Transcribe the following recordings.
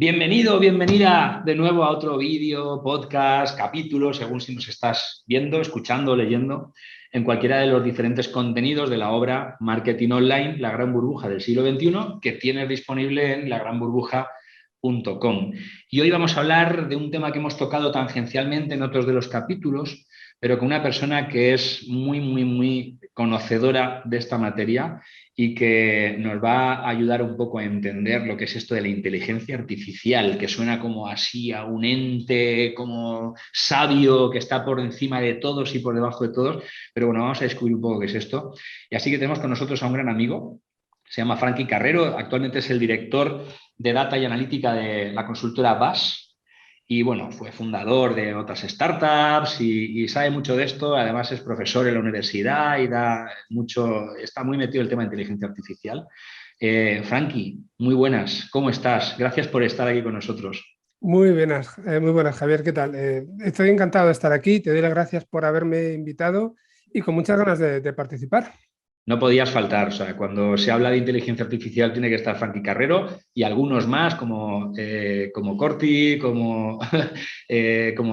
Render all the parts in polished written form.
Bienvenido, bienvenida de nuevo a otro vídeo, podcast, capítulo, según si nos estás viendo, escuchando, leyendo, en cualquiera de los diferentes contenidos de la obra Marketing Online, la gran burbuja del siglo XXI, que tienes disponible en lagranburbuja.com. Y hoy vamos a hablar de un tema que hemos tocado tangencialmente en otros de los capítulos, pero con una persona que es muy conocedora de esta materia y que nos va a ayudar un poco a entender lo que es esto de la inteligencia artificial, que suena como así a un ente como sabio que está por encima de todos y por debajo de todos, pero bueno, vamos a descubrir un poco qué es esto. Y así que tenemos con nosotros a un gran amigo, se llama Frankie Carrero, actualmente es el director de Data y Analítica de la consultora BAS. Y bueno, fue fundador de otras startups y sabe mucho de esto. Además es profesor en la universidad y está muy metido en el tema de inteligencia artificial. Frankie, muy buenas, ¿cómo estás? Gracias por estar aquí con nosotros. Muy buenas, Javier, ¿qué tal? Estoy encantado de estar aquí, te doy las gracias por haberme invitado y con muchas ganas de participar. No podías faltar, o sea, cuando se habla de inteligencia artificial tiene que estar Frankie Carrero y algunos más como Corti, como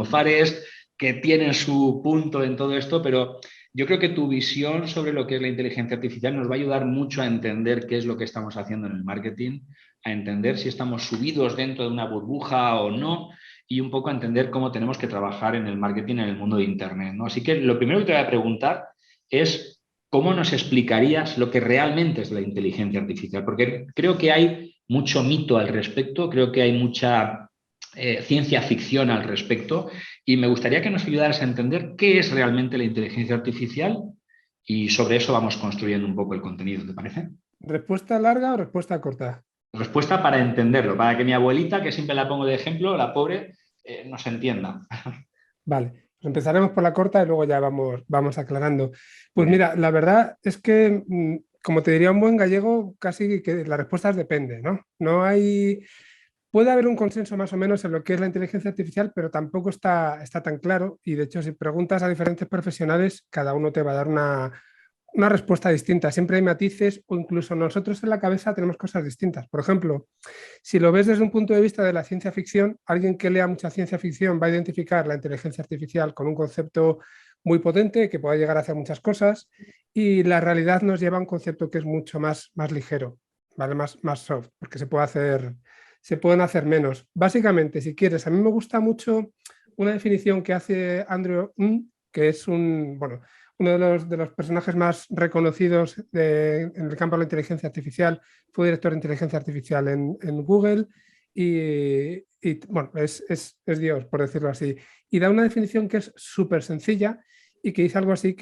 Fares, que tienen su punto en todo esto, pero yo creo que tu visión sobre lo que es la inteligencia artificial nos va a ayudar mucho a entender qué es lo que estamos haciendo en el marketing, a entender si estamos subidos dentro de una burbuja o no y un poco a entender cómo tenemos que trabajar en el marketing en el mundo de Internet, ¿no? Así que lo primero que te voy a preguntar es ¿cómo nos explicarías lo que realmente es la inteligencia artificial? Porque creo que hay mucho mito al respecto, creo que hay mucha ciencia ficción al respecto y me gustaría que nos ayudaras a entender qué es realmente la inteligencia artificial y sobre eso vamos construyendo un poco el contenido, ¿te parece? ¿Respuesta larga o respuesta corta? Respuesta para entenderlo, para que mi abuelita, que siempre la pongo de ejemplo, la pobre, nos entienda. Vale, pues empezaremos por la corta y luego ya vamos aclarando. Muy Pues bien. mira, la verdad es que, como te diría un buen gallego, casi que la respuesta es depende, ¿no? Puede haber un consenso más o menos en lo que es la inteligencia artificial, pero tampoco está tan claro. Y de hecho, si preguntas a diferentes profesionales, cada uno te va a dar una respuesta distinta. Siempre hay matices o incluso nosotros en la cabeza tenemos cosas distintas. Por ejemplo, si lo ves desde un punto de vista de la ciencia ficción, alguien que lea mucha ciencia ficción va a identificar la inteligencia artificial con un concepto muy potente que pueda llegar a hacer muchas cosas y la realidad nos lleva a un concepto que es mucho más ligero, ¿vale? Más soft, porque se pueden hacer menos. Básicamente, si quieres, a mí me gusta mucho una definición que hace Andrew Ng, que es uno de los personajes más reconocidos en el campo de la inteligencia artificial. Fue director de inteligencia artificial en Google bueno, es Dios, por decirlo así. Y da una definición que es súper sencilla y que dice algo así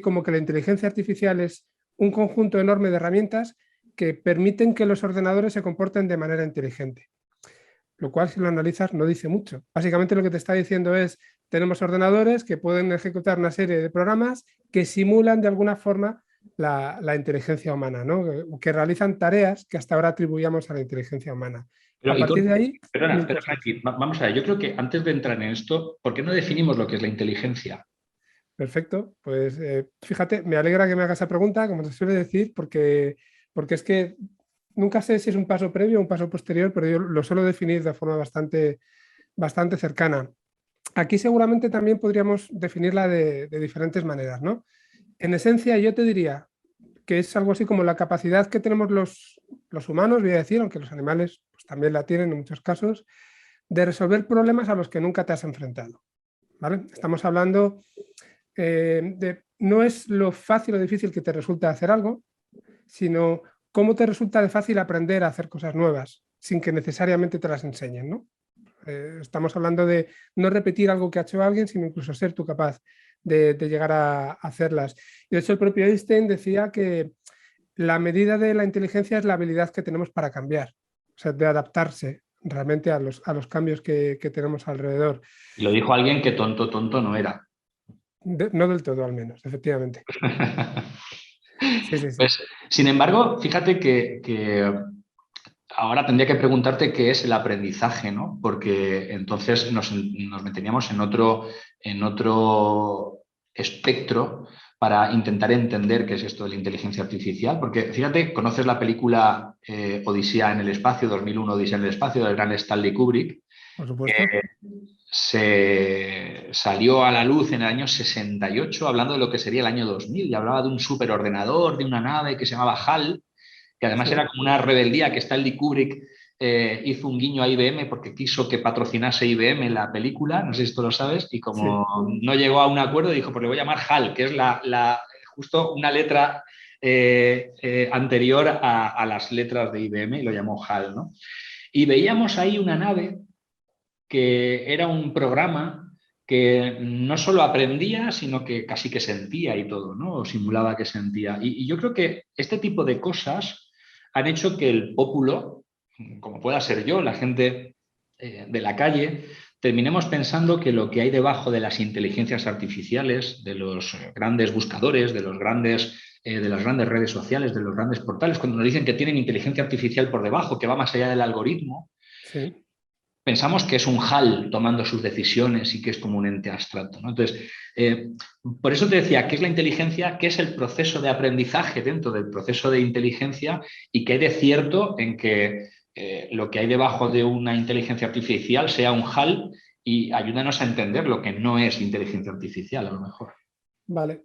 como que la inteligencia artificial es un conjunto enorme de herramientas que permiten que los ordenadores se comporten de manera inteligente. Lo cual, si lo analizas, no dice mucho. Básicamente lo que te está diciendo es, tenemos ordenadores que pueden ejecutar una serie de programas que simulan de alguna forma la inteligencia humana, ¿no? Que realizan tareas que hasta ahora atribuíamos a la inteligencia humana. Pero, A partir de ahí, perdona, mil espera, cosas. Frankie, vamos a ver, yo creo que antes de entrar en esto, ¿por qué no definimos lo que es la inteligencia? Perfecto, pues fíjate, me alegra que me hagas esa pregunta, como te suele decir, porque es que nunca sé si es un paso previo o un paso posterior, pero yo lo suelo definir de forma bastante cercana. Aquí seguramente también podríamos definirla de diferentes maneras, ¿no? En esencia, yo te diría que es algo así como la capacidad que tenemos los humanos, voy a decir, aunque los animales pues, también la tienen en muchos casos, de resolver problemas a los que nunca te has enfrentado, ¿vale? Estamos hablando no es lo fácil o difícil que te resulta hacer algo, sino cómo te resulta de fácil aprender a hacer cosas nuevas sin que necesariamente te las enseñen, ¿no? Estamos hablando de no repetir algo que ha hecho alguien, sino incluso ser tú capaz de llegar a hacerlas. Y de hecho el propio Einstein decía que la medida de la inteligencia es la habilidad que tenemos para cambiar, o sea, de adaptarse realmente a los cambios que tenemos alrededor. Y lo dijo alguien que tonto, tonto no era. No del todo, al menos, efectivamente. Sí, sí, sí. Pues, sin embargo, fíjate que ahora tendría que preguntarte qué es el aprendizaje, ¿no? Porque entonces nos meteríamos en otro espectro para intentar entender qué es esto de la inteligencia artificial, porque fíjate, conoces la película Odisea en el espacio, 2001 Odisea en el espacio, del gran Stanley Kubrick, Por que supuesto. se salió a la luz en el año 68 hablando de lo que sería el año 2000 y hablaba de un superordenador, de una nave que se llamaba HAL, que además era Sí, como una rebeldía que Stanley Kubrick hizo un guiño a IBM porque quiso que patrocinase IBM la película, no sé si tú lo sabes, y sí. como no llegó a un acuerdo, dijo, pues le voy a llamar HAL, que es justo una letra anterior a las letras de IBM, y lo llamó HAL, ¿no? Y veíamos ahí una nave que era un programa que no solo aprendía, sino que casi que sentía y todo, ¿no? O simulaba que sentía. Y yo creo que este tipo de cosas han hecho que el pópulo, como pueda ser yo, la gente de la calle, terminemos pensando que lo que hay debajo de las inteligencias artificiales, de los grandes buscadores, de las grandes redes sociales, de los grandes portales, cuando nos dicen que tienen inteligencia artificial por debajo, que va más allá del algoritmo, Sí. pensamos que es un HAL tomando sus decisiones y que es como un ente abstracto, ¿no? Entonces, por eso te decía, ¿qué es la inteligencia? ¿Qué es el proceso de aprendizaje dentro del proceso de inteligencia? ¿Y qué hay de cierto en que lo que hay debajo de una inteligencia artificial sea un HAL? Y ayúdanos a entender lo que no es inteligencia artificial, a lo mejor. Vale.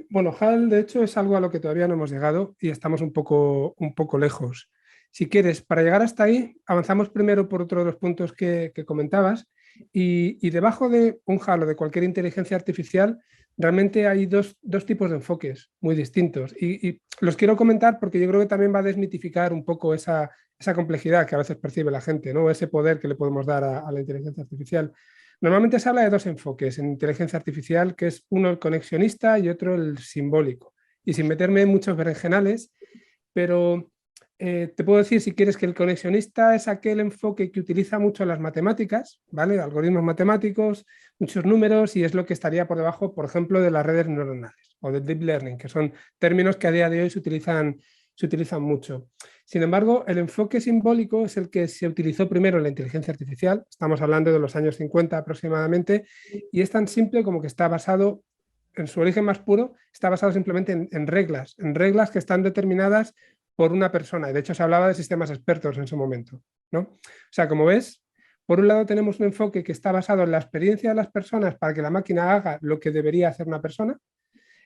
Bueno, HAL de hecho es algo a lo que todavía no hemos llegado y estamos un poco lejos. Si quieres, para llegar hasta ahí, avanzamos primero por otro de los puntos que comentabas y debajo de un HAL o de cualquier inteligencia artificial, realmente hay dos tipos de enfoques muy distintos y los quiero comentar porque yo creo que también va a desmitificar un poco esa complejidad que a veces percibe la gente, ¿no? Ese poder que le podemos dar a la inteligencia artificial. Normalmente se habla de dos enfoques en inteligencia artificial, que es uno el conexionista y otro el simbólico. Y sin meterme en muchos berenjenales, pero te puedo decir, si quieres, que el conexionista es aquel enfoque que utiliza mucho las matemáticas, ¿vale? Algoritmos matemáticos, muchos números, y es lo que estaría por debajo, por ejemplo, de las redes neuronales o del deep learning, que son términos que a día de hoy se utilizan mucho. Sin embargo, el enfoque simbólico es el que se utilizó primero en la inteligencia artificial, estamos hablando de los años 50 aproximadamente, y es tan simple como que está basado, en su origen más puro, está basado simplemente en reglas que están determinadas por una persona, y de hecho se hablaba de sistemas expertos en su momento, ¿no? O sea, como ves, por un lado tenemos un enfoque que está basado en la experiencia de las personas para que la máquina haga lo que debería hacer una persona,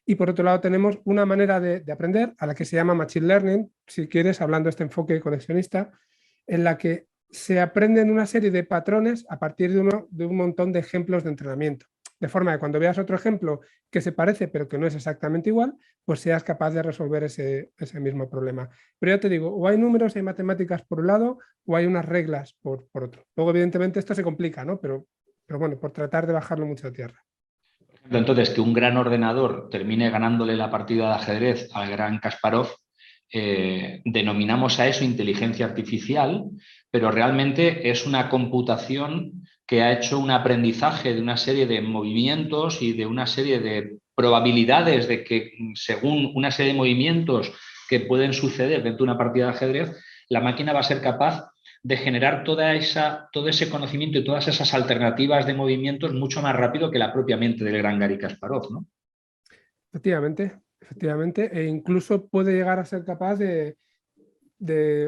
y por otro lado tenemos una manera de aprender a la que se llama Machine Learning, si quieres, hablando de este enfoque conexionista, en la que se aprenden una serie de patrones a partir de un montón de ejemplos de entrenamiento. De forma que cuando veas otro ejemplo que se parece pero que no es exactamente igual, pues seas capaz de resolver ese mismo problema. Pero ya te digo, o hay números, hay matemáticas por un lado, o hay unas reglas por otro. Luego, evidentemente, esto se complica, ¿no? Pero bueno, por tratar de bajarlo mucho a tierra. Entonces, que un gran ordenador termine ganándole la partida de ajedrez al gran Kasparov, denominamos a eso inteligencia artificial, pero realmente es una computación que ha hecho un aprendizaje de una serie de movimientos y de una serie de probabilidades de que, según una serie de movimientos que pueden suceder dentro de una partida de ajedrez, la máquina va a ser capaz de generar todo ese conocimiento y todas esas alternativas de movimientos mucho más rápido que la propia mente del gran Garry Kasparov, ¿no? Efectivamente, efectivamente, e incluso puede llegar a ser capaz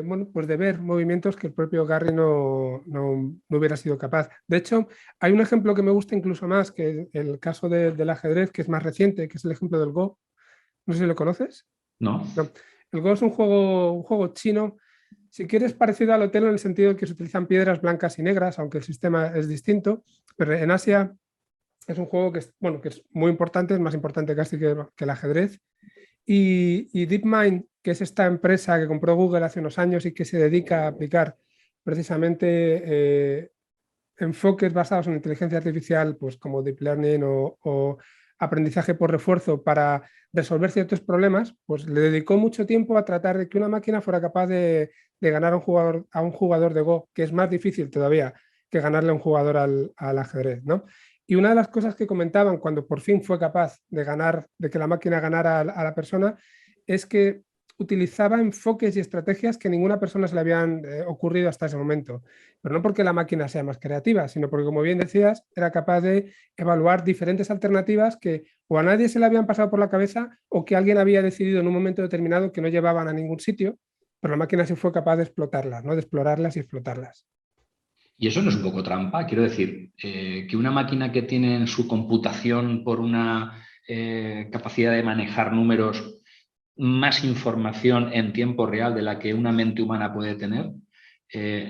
bueno, pues de ver movimientos que el propio Garry no hubiera sido capaz. De hecho, hay un ejemplo que me gusta incluso más que el caso del ajedrez, que es más reciente, que es el ejemplo del Go. No sé si lo conoces. ¿No? No. El Go es un juego chino, si quieres parecido al Otelo en el sentido de que se utilizan piedras blancas y negras, aunque el sistema es distinto, pero en Asia es un juego que es, bueno, que es muy importante, es más importante casi que el ajedrez. Y DeepMind, que es esta empresa que compró Google hace unos años y que se dedica a aplicar precisamente enfoques basados en inteligencia artificial, pues como deep learning o aprendizaje por refuerzo para resolver ciertos problemas, pues le dedicó mucho tiempo a tratar de que una máquina fuera capaz de ganar a un jugador de Go, que es más difícil todavía que ganarle a un jugador al ajedrez, ¿no? Y una de las cosas que comentaban cuando por fin fue capaz de ganar, de que la máquina ganara a la persona, es que utilizaba enfoques y estrategias que ninguna persona se le habían ocurrido hasta ese momento. Pero no porque la máquina sea más creativa, sino porque, como bien decías, era capaz de evaluar diferentes alternativas que o a nadie se le habían pasado por la cabeza o que alguien había decidido en un momento determinado que no llevaban a ningún sitio, pero la máquina sí fue capaz de explotarlas, ¿no? De explorarlas y explotarlas. Y eso no es un poco trampa, quiero decir, que una máquina que tiene en su computación por una capacidad de manejar números más información en tiempo real de la que una mente humana puede tener,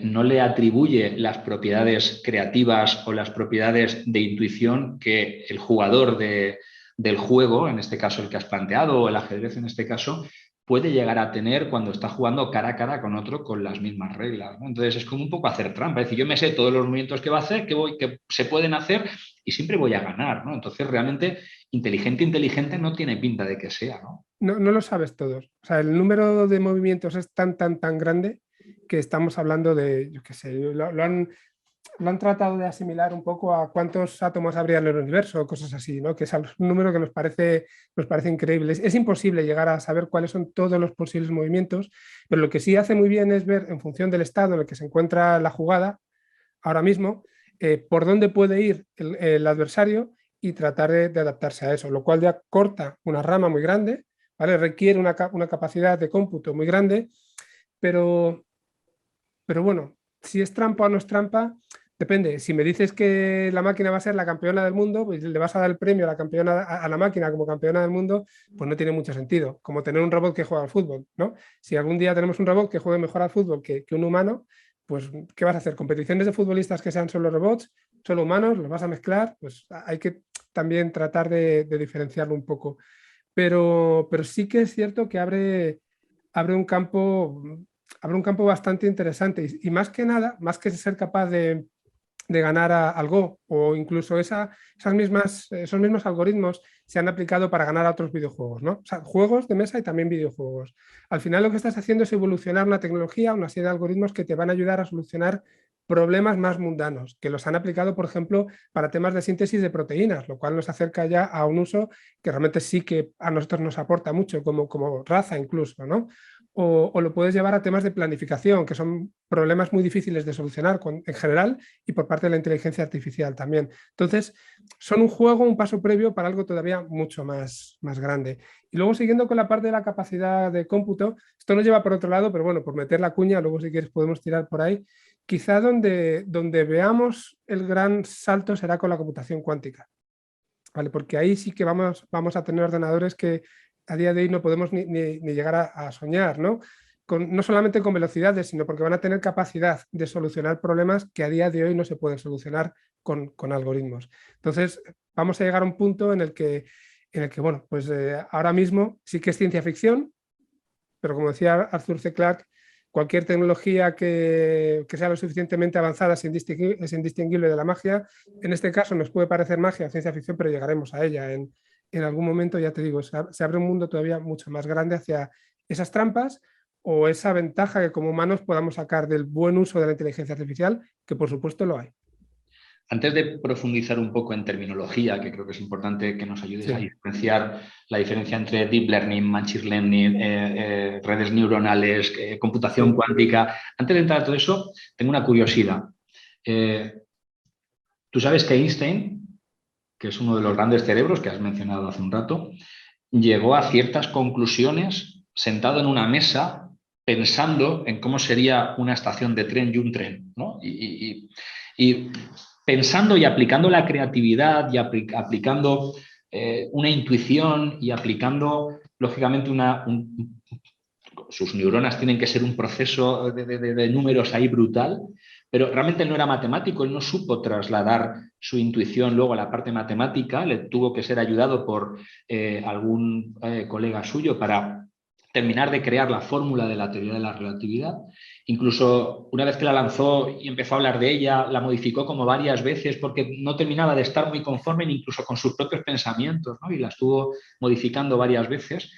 no le atribuye las propiedades creativas o las propiedades de intuición que el jugador del juego, en este caso el que has planteado, o el ajedrez en este caso, puede llegar a tener cuando está jugando cara a cara con otro con las mismas reglas, ¿no? Entonces es como un poco hacer trampa, es decir, yo me sé todos los movimientos que va a hacer, que se pueden hacer y siempre voy a ganar, ¿no? Entonces realmente inteligente no tiene pinta de que sea, ¿no? No, no lo sabes todos. O sea, el número de movimientos es tan grande que estamos hablando de, yo qué sé, lo han tratado de asimilar un poco a cuántos átomos habría en el universo o cosas así, ¿no? Que es un número que nos parece increíble. Es imposible llegar a saber cuáles son todos los posibles movimientos, pero lo que sí hace muy bien es ver, en función del estado en el que se encuentra la jugada ahora mismo, por dónde puede ir el adversario y tratar de adaptarse a eso, lo cual ya corta una rama muy grande, ¿vale? Requiere una capacidad de cómputo muy grande, pero bueno, si es trampa o no es trampa, depende. Si me dices que la máquina va a ser la campeona del mundo, pues le vas a dar el premio a la, campeona, a la máquina como campeona del mundo, pues no tiene mucho sentido. Como tener un robot que juega al fútbol, ¿no? Si algún día tenemos un robot que juegue mejor al fútbol que un humano, pues ¿qué vas a hacer? ¿Competiciones de futbolistas que sean solo robots, solo humanos? ¿Los vas a mezclar? Pues hay que también tratar de diferenciarlo un poco. Pero sí que es cierto que abre un campo bastante interesante y más que nada, más que ser capaz de ganar al Go o incluso esos mismos algoritmos se han aplicado para ganar a otros videojuegos, ¿no? O sea, juegos de mesa y también videojuegos. Al final lo que estás haciendo es evolucionar una tecnología, una serie de algoritmos que te van a ayudar a solucionar problemas más mundanos, que los han aplicado, por ejemplo, para temas de síntesis de proteínas, lo cual nos acerca ya a un uso que realmente sí que a nosotros nos aporta mucho, como raza incluso, ¿no? O lo puedes llevar a temas de planificación, que son problemas muy difíciles de solucionar en general y por parte de la inteligencia artificial también. Entonces, son un juego, un paso previo para algo todavía mucho más grande. Y luego, siguiendo con la parte de la capacidad de cómputo, esto nos lleva por otro lado, pero bueno, por meter la cuña, luego si quieres podemos tirar por ahí. Quizá donde veamos el gran salto será con la computación cuántica, ¿vale? Porque ahí sí que vamos a tener ordenadores que a día de hoy no podemos ni llegar a soñar, ¿no? No solamente con velocidades, sino porque van a tener capacidad de solucionar problemas que a día de hoy no se pueden solucionar con algoritmos. Entonces, vamos a llegar a un punto en el que bueno, pues ahora mismo sí que es ciencia ficción, pero como decía Arthur C. Clarke, cualquier tecnología que sea lo suficientemente avanzada es indistinguible de la magia. En este caso nos puede parecer magia, ciencia ficción, pero llegaremos a ella en algún momento. Ya te digo, se abre un mundo todavía mucho más grande hacia esas trampas o esa ventaja que como humanos podamos sacar del buen uso de la inteligencia artificial, que por supuesto lo hay. Antes de profundizar un poco en terminología, que creo que es importante que nos ayudes a Sí. diferenciar la diferencia entre deep learning, machine learning, redes neuronales, computación Sí. cuántica. Antes de entrar a todo eso, tengo una curiosidad. Tú sabes que Einstein, que es uno de los grandes cerebros que has mencionado hace un rato, llegó a ciertas conclusiones sentado en una mesa pensando en cómo sería una estación de tren y un tren, ¿no? Y pensando y aplicando la creatividad y aplicando una intuición y aplicando, lógicamente, sus neuronas tienen que ser un proceso de números ahí brutal, pero realmente él no era matemático, él no supo trasladar su intuición luego a la parte matemática, le tuvo que ser ayudado por algún colega suyo para terminar de crear la fórmula de la teoría de la relatividad. Incluso una vez que la lanzó y empezó a hablar de ella, la modificó como varias veces porque no terminaba de estar muy conforme incluso con sus propios pensamientos, ¿no? Y la estuvo modificando varias veces.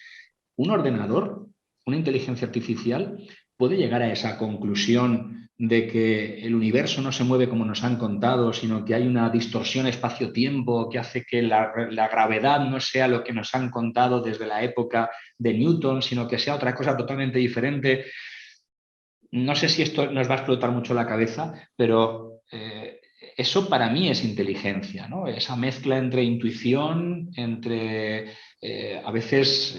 Un ordenador, una inteligencia artificial, puede llegar a esa conclusión de que el universo no se mueve como nos han contado, sino que hay una distorsión espacio-tiempo que hace que la gravedad no sea lo que nos han contado desde la época de Newton, sino que sea otra cosa totalmente diferente. No sé si esto nos va a explotar mucho la cabeza, pero eso para mí es inteligencia, ¿no? Esa mezcla entre intuición, entre a veces,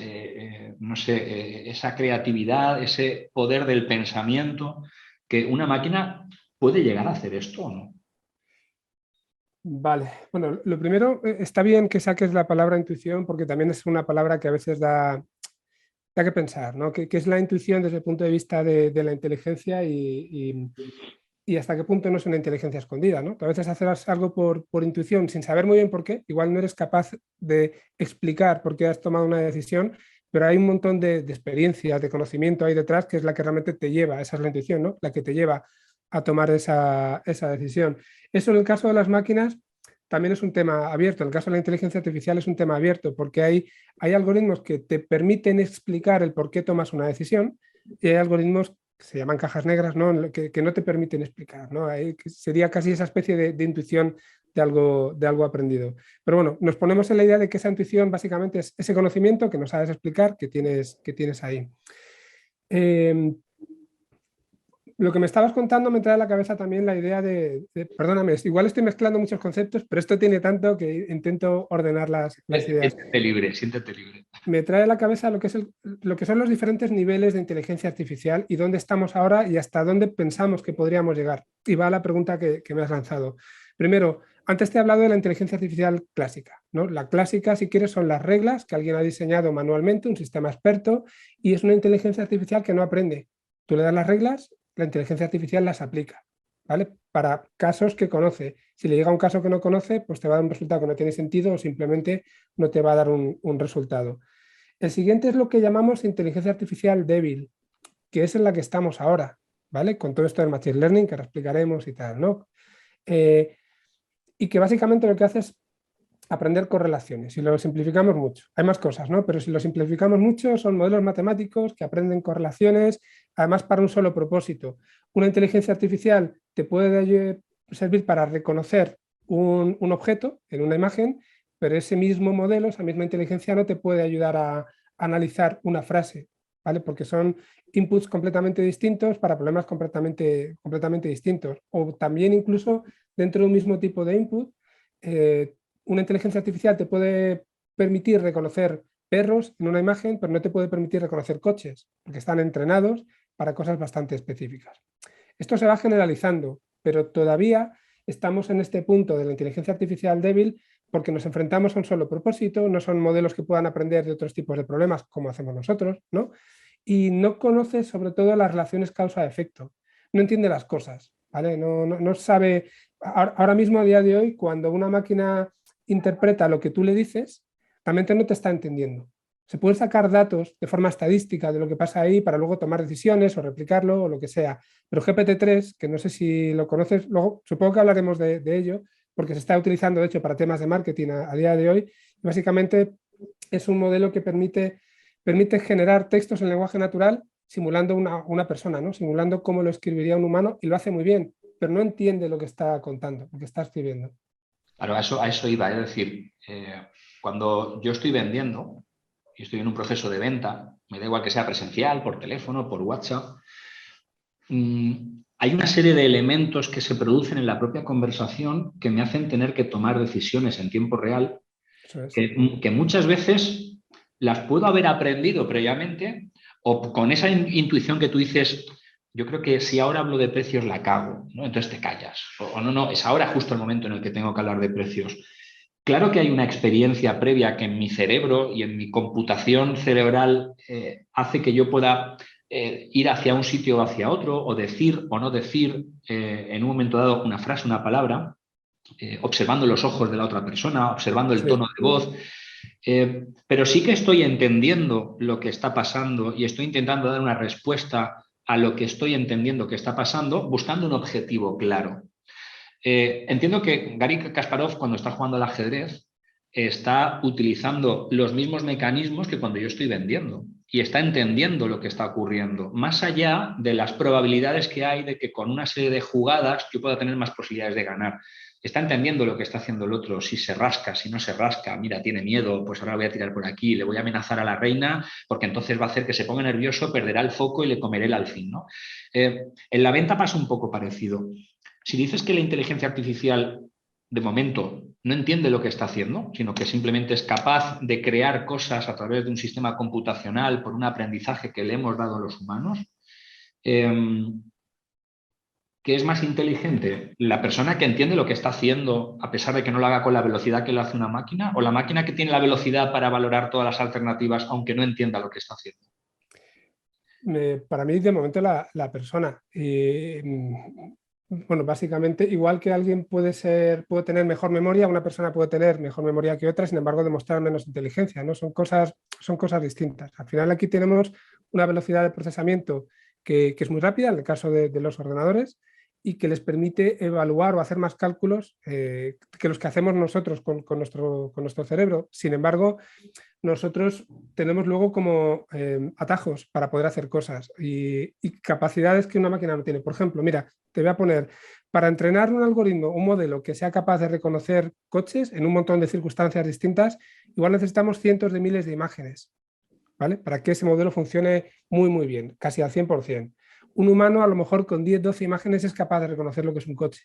no sé, esa creatividad, ese poder del pensamiento, que una máquina puede llegar a hacer esto o no. Vale, bueno, lo primero, está bien que saques la palabra intuición porque también es una palabra que a veces da que pensar, ¿no? ¿Qué es la intuición desde el punto de vista de la inteligencia y hasta qué punto no es una inteligencia escondida, ¿no? Que a veces haces algo por intuición sin saber muy bien por qué, igual no eres capaz de explicar por qué has tomado una decisión, pero hay un montón de experiencias, de conocimiento ahí detrás que es la que realmente te lleva, esa es la intuición, ¿no? La que te lleva a tomar esa decisión. Eso en el caso de las máquinas también es un tema abierto. En el caso de la inteligencia artificial es un tema abierto porque hay algoritmos que te permiten explicar el por qué tomas una decisión y hay algoritmos que se llaman cajas negras, ¿no? Que no te permiten explicar, ¿no? Sería casi esa especie de intuición de algo aprendido. Pero bueno, nos ponemos en la idea de que esa intuición básicamente es ese conocimiento que no sabes explicar que tienes ahí. Lo que me estabas contando me trae a la cabeza también la idea perdóname, igual estoy mezclando muchos conceptos, pero esto tiene tanto que intento ordenar las ideas. Siéntete libre, siéntete libre. Me trae a la cabeza lo que son los diferentes niveles de inteligencia artificial y dónde estamos ahora y hasta dónde pensamos que podríamos llegar. Y va a la pregunta que me has lanzado. Primero, antes te he hablado de la inteligencia artificial clásica, ¿no? La clásica, si quieres, son las reglas que alguien ha diseñado manualmente, un sistema experto, y es una inteligencia artificial que no aprende. Tú le das las reglas, la inteligencia artificial las aplica, ¿vale? Para casos que conoce. Si le llega un caso que no conoce, pues te va a dar un resultado que no tiene sentido o simplemente no te va a dar un resultado. El siguiente es lo que llamamos inteligencia artificial débil, que es en la que estamos ahora, ¿vale? Con todo esto del machine learning que ahora explicaremos y tal, ¿no? Y que básicamente lo que hace es aprender correlaciones, y lo simplificamos mucho. Hay más cosas, ¿no? Pero si lo simplificamos mucho, son modelos matemáticos que aprenden correlaciones, además para un solo propósito. Una inteligencia artificial te puede servir para reconocer un objeto en una imagen, pero ese mismo modelo, esa misma inteligencia no te puede ayudar a analizar una frase, ¿vale? Porque son inputs completamente distintos para problemas completamente distintos. O también incluso dentro de un mismo tipo de input, una inteligencia artificial te puede permitir reconocer perros en una imagen, pero no te puede permitir reconocer coches, porque están entrenados para cosas bastante específicas. Esto se va generalizando, pero todavía estamos en este punto de la inteligencia artificial débil porque nos enfrentamos a un solo propósito, no son modelos que puedan aprender de otros tipos de problemas como hacemos nosotros, ¿no? Y no conoce sobre todo las relaciones causa-efecto, no entiende las cosas, ¿vale? No sabe, ahora mismo a día de hoy, cuando una máquina interpreta lo que tú le dices, realmente no te está entendiendo. Se pueden sacar datos de forma estadística de lo que pasa ahí para luego tomar decisiones o replicarlo o lo que sea. Pero GPT-3, que no sé si lo conoces, luego supongo que hablaremos de ello, porque se está utilizando de hecho para temas de marketing a día de hoy. Básicamente es un modelo que permite generar textos en lenguaje natural simulando una persona, ¿no? Simulando cómo lo escribiría un humano, y lo hace muy bien, pero no entiende lo que está contando, lo que está escribiendo. Claro, a eso iba. Es decir, cuando yo estoy vendiendo y estoy en un proceso de venta, me da igual que sea presencial, por teléfono, por WhatsApp, hay una serie de elementos que se producen en la propia conversación que me hacen tener que tomar decisiones en tiempo real, Eso es. que muchas veces las puedo haber aprendido previamente o con esa intuición que tú dices, yo creo que si ahora hablo de precios la cago, ¿no? Entonces te callas. O no, es ahora justo el momento en el que tengo que hablar de precios. Claro que hay una experiencia previa que en mi cerebro y en mi computación cerebral hace que yo pueda ir hacia un sitio o hacia otro, o decir o no decir en un momento dado una frase, una palabra, observando los ojos de la otra persona, observando el tono Sí. de voz. Pero sí que estoy entendiendo lo que está pasando y estoy intentando dar una respuesta a lo que estoy entendiendo que está pasando, buscando un objetivo claro. Entiendo que Garry Kasparov, cuando está jugando al ajedrez, está utilizando los mismos mecanismos que cuando yo estoy vendiendo y está entendiendo lo que está ocurriendo, más allá de las probabilidades que hay de que con una serie de jugadas yo pueda tener más posibilidades de ganar. Está entendiendo lo que está haciendo el otro, si se rasca, si no se rasca, mira, tiene miedo, pues ahora voy a tirar por aquí, le voy a amenazar a la reina porque entonces va a hacer que se ponga nervioso, perderá el foco y le comeré el alfil, ¿no? En la venta pasa un poco parecido. Si dices que la inteligencia artificial de momento no entiende lo que está haciendo, sino que simplemente es capaz de crear cosas a través de un sistema computacional por un aprendizaje que le hemos dado a los humanos, ¿qué es más inteligente? ¿La persona que entiende lo que está haciendo a pesar de que no lo haga con la velocidad que lo hace una máquina? ¿O la máquina que tiene la velocidad para valorar todas las alternativas aunque no entienda lo que está haciendo? Para mí, de momento, la persona. Bueno, básicamente, igual que alguien puede tener mejor memoria, una persona puede tener mejor memoria que otra, sin embargo, demostrar menos inteligencia, ¿no? Son cosas distintas. Al final, aquí tenemos una velocidad de procesamiento que es muy rápida, en el caso de los ordenadores, y que les permite evaluar o hacer más cálculos que los que hacemos nosotros con nuestro cerebro. Sin embargo, nosotros tenemos luego como atajos para poder hacer cosas y capacidades que una máquina no tiene. Por ejemplo, mira, te voy a poner, para entrenar un algoritmo, un modelo que sea capaz de reconocer coches en un montón de circunstancias distintas, igual necesitamos cientos de miles de imágenes, ¿vale? Para que ese modelo funcione muy, muy bien, casi al 100%. Un humano, a lo mejor con 10, 12 imágenes, es capaz de reconocer lo que es un coche.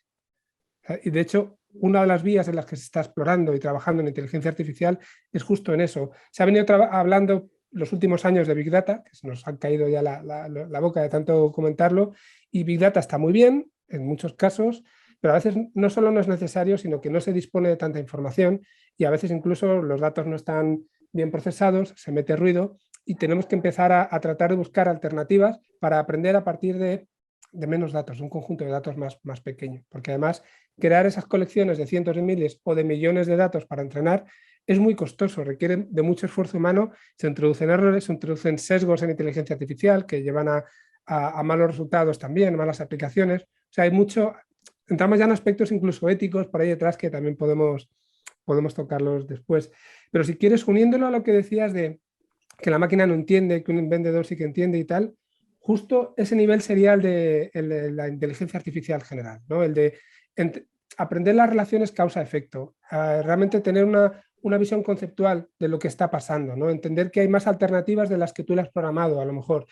Y de hecho, una de las vías en las que se está explorando y trabajando en inteligencia artificial es justo en eso. Se ha venido hablando los últimos años de Big Data, que se nos ha caído ya la boca de tanto comentarlo, y Big Data está muy bien en muchos casos, pero a veces no solo no es necesario, sino que no se dispone de tanta información y a veces incluso los datos no están bien procesados, se mete ruido y tenemos que empezar a tratar de buscar alternativas para aprender a partir de menos datos, un conjunto de datos más pequeño, porque además crear esas colecciones de cientos de miles o de millones de datos para entrenar es muy costoso, requiere de mucho esfuerzo humano, se introducen errores, se introducen sesgos en inteligencia artificial que llevan a malos resultados también, malas aplicaciones. O sea, hay mucho, entramos ya en aspectos incluso éticos por ahí detrás que también podemos tocarlos después. Pero si quieres, uniéndolo a lo que decías de que la máquina no entiende, que un vendedor sí que entiende y tal, justo ese nivel sería el de la inteligencia artificial general, ¿no? El de aprender las relaciones causa-efecto, realmente tener una visión conceptual de lo que está pasando, ¿no? Entender que hay más alternativas de las que tú le has programado, a lo mejor,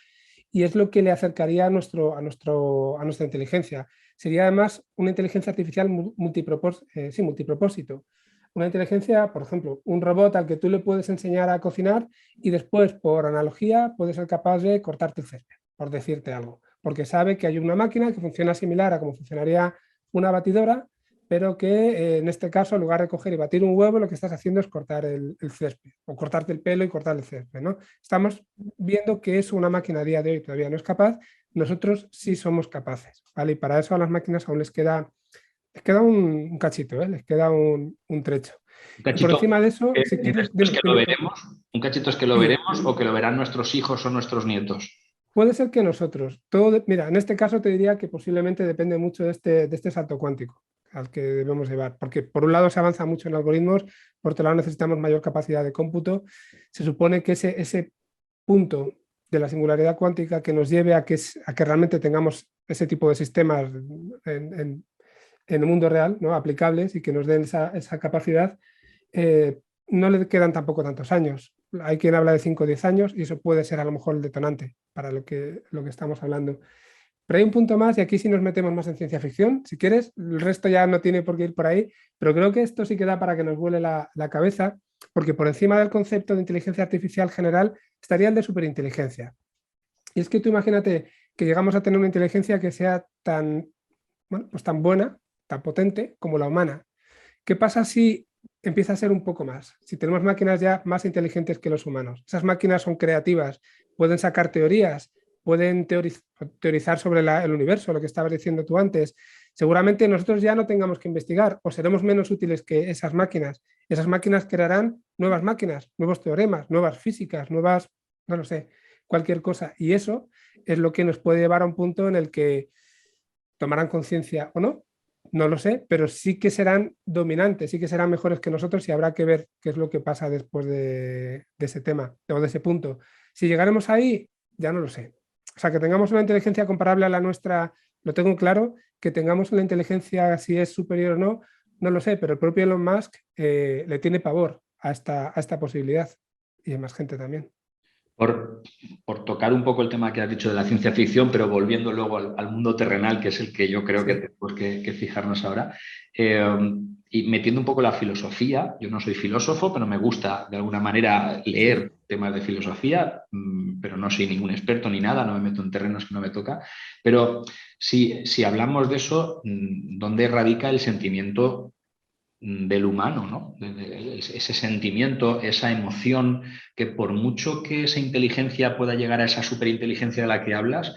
y es lo que le acercaría a nuestra inteligencia. Sería además una inteligencia artificial multipropósito. Una inteligencia, por ejemplo, un robot al que tú le puedes enseñar a cocinar y después, por analogía, puede ser capaz de cortarte el césped, por decirte algo, porque sabe que hay una máquina que funciona similar a como funcionaría una batidora, pero que en este caso, en lugar de coger y batir un huevo, lo que estás haciendo es cortar el césped, o cortarte el pelo y cortar el césped, ¿no? Estamos viendo que es una máquina a día de hoy todavía no es capaz, nosotros sí somos capaces, ¿vale? Y para eso a las máquinas aún les queda un cachito, ¿eh? Les queda un trecho. Un Y por cachito, encima de eso, si quieres, es que lo veremos, un cachito es que lo sí, veremos o que lo verán nuestros hijos o nuestros nietos. puede ser que nosotros, mira, en este caso te diría que posiblemente depende mucho de este salto cuántico al que debemos llevar, porque por un lado se avanza mucho en algoritmos, por otro lado necesitamos mayor capacidad de cómputo. Se supone que ese punto de la singularidad cuántica que nos lleve a que realmente tengamos ese tipo de sistemas en el mundo real, ¿no? Aplicables y que nos den esa capacidad, no le quedan tampoco tantos años. Hay quien habla de 5 o 10 años y eso puede ser a lo mejor el detonante para lo que estamos hablando. Pero hay un punto más y aquí sí nos metemos más en ciencia ficción, si quieres, el resto ya no tiene por qué ir por ahí, pero creo que esto sí que da para que nos vuele la cabeza, porque por encima del concepto de inteligencia artificial general estaría el de superinteligencia. Y es que tú imagínate que llegamos a tener una inteligencia que sea bueno, pues tan buena, tan potente como la humana. ¿Qué pasa si empieza a ser un poco más? Si tenemos máquinas ya más inteligentes que los humanos. Esas máquinas son creativas, pueden sacar teorías, pueden teorizar sobre el universo, lo que estabas diciendo tú antes. Seguramente nosotros ya no tengamos que investigar o seremos menos útiles que esas máquinas. Esas máquinas crearán nuevas máquinas, nuevos teoremas, nuevas físicas, nuevas, no lo sé, cualquier cosa. Y eso es lo que nos puede llevar a un punto en el que tomarán conciencia o no, No lo sé, pero sí que serán dominantes, sí que serán mejores que nosotros y habrá que ver qué es lo que pasa después de ese tema o de ese punto. Si llegaremos ahí, ya no lo sé. O sea, que tengamos una inteligencia comparable a la nuestra, lo tengo claro, que tengamos una inteligencia si es superior o no, no lo sé, pero el propio Elon Musk le tiene pavor a esta posibilidad y hay más gente también. Por, por tocar un poco el tema que has dicho de la ciencia ficción, pero volviendo luego al mundo terrenal, que es el que yo creo que Sí, tenemos que fijarnos ahora, eh, y metiendo un poco la filosofía, yo no soy filósofo, pero me gusta de alguna manera sí. leer temas de filosofía, pero no soy ningún experto ni nada, no me meto en terrenos que no me toca, pero si hablamos de eso, ¿dónde radica el sentimiento del humano, ¿no? Ese sentimiento, esa emoción, que por mucho que esa inteligencia pueda llegar a esa superinteligencia de la que hablas,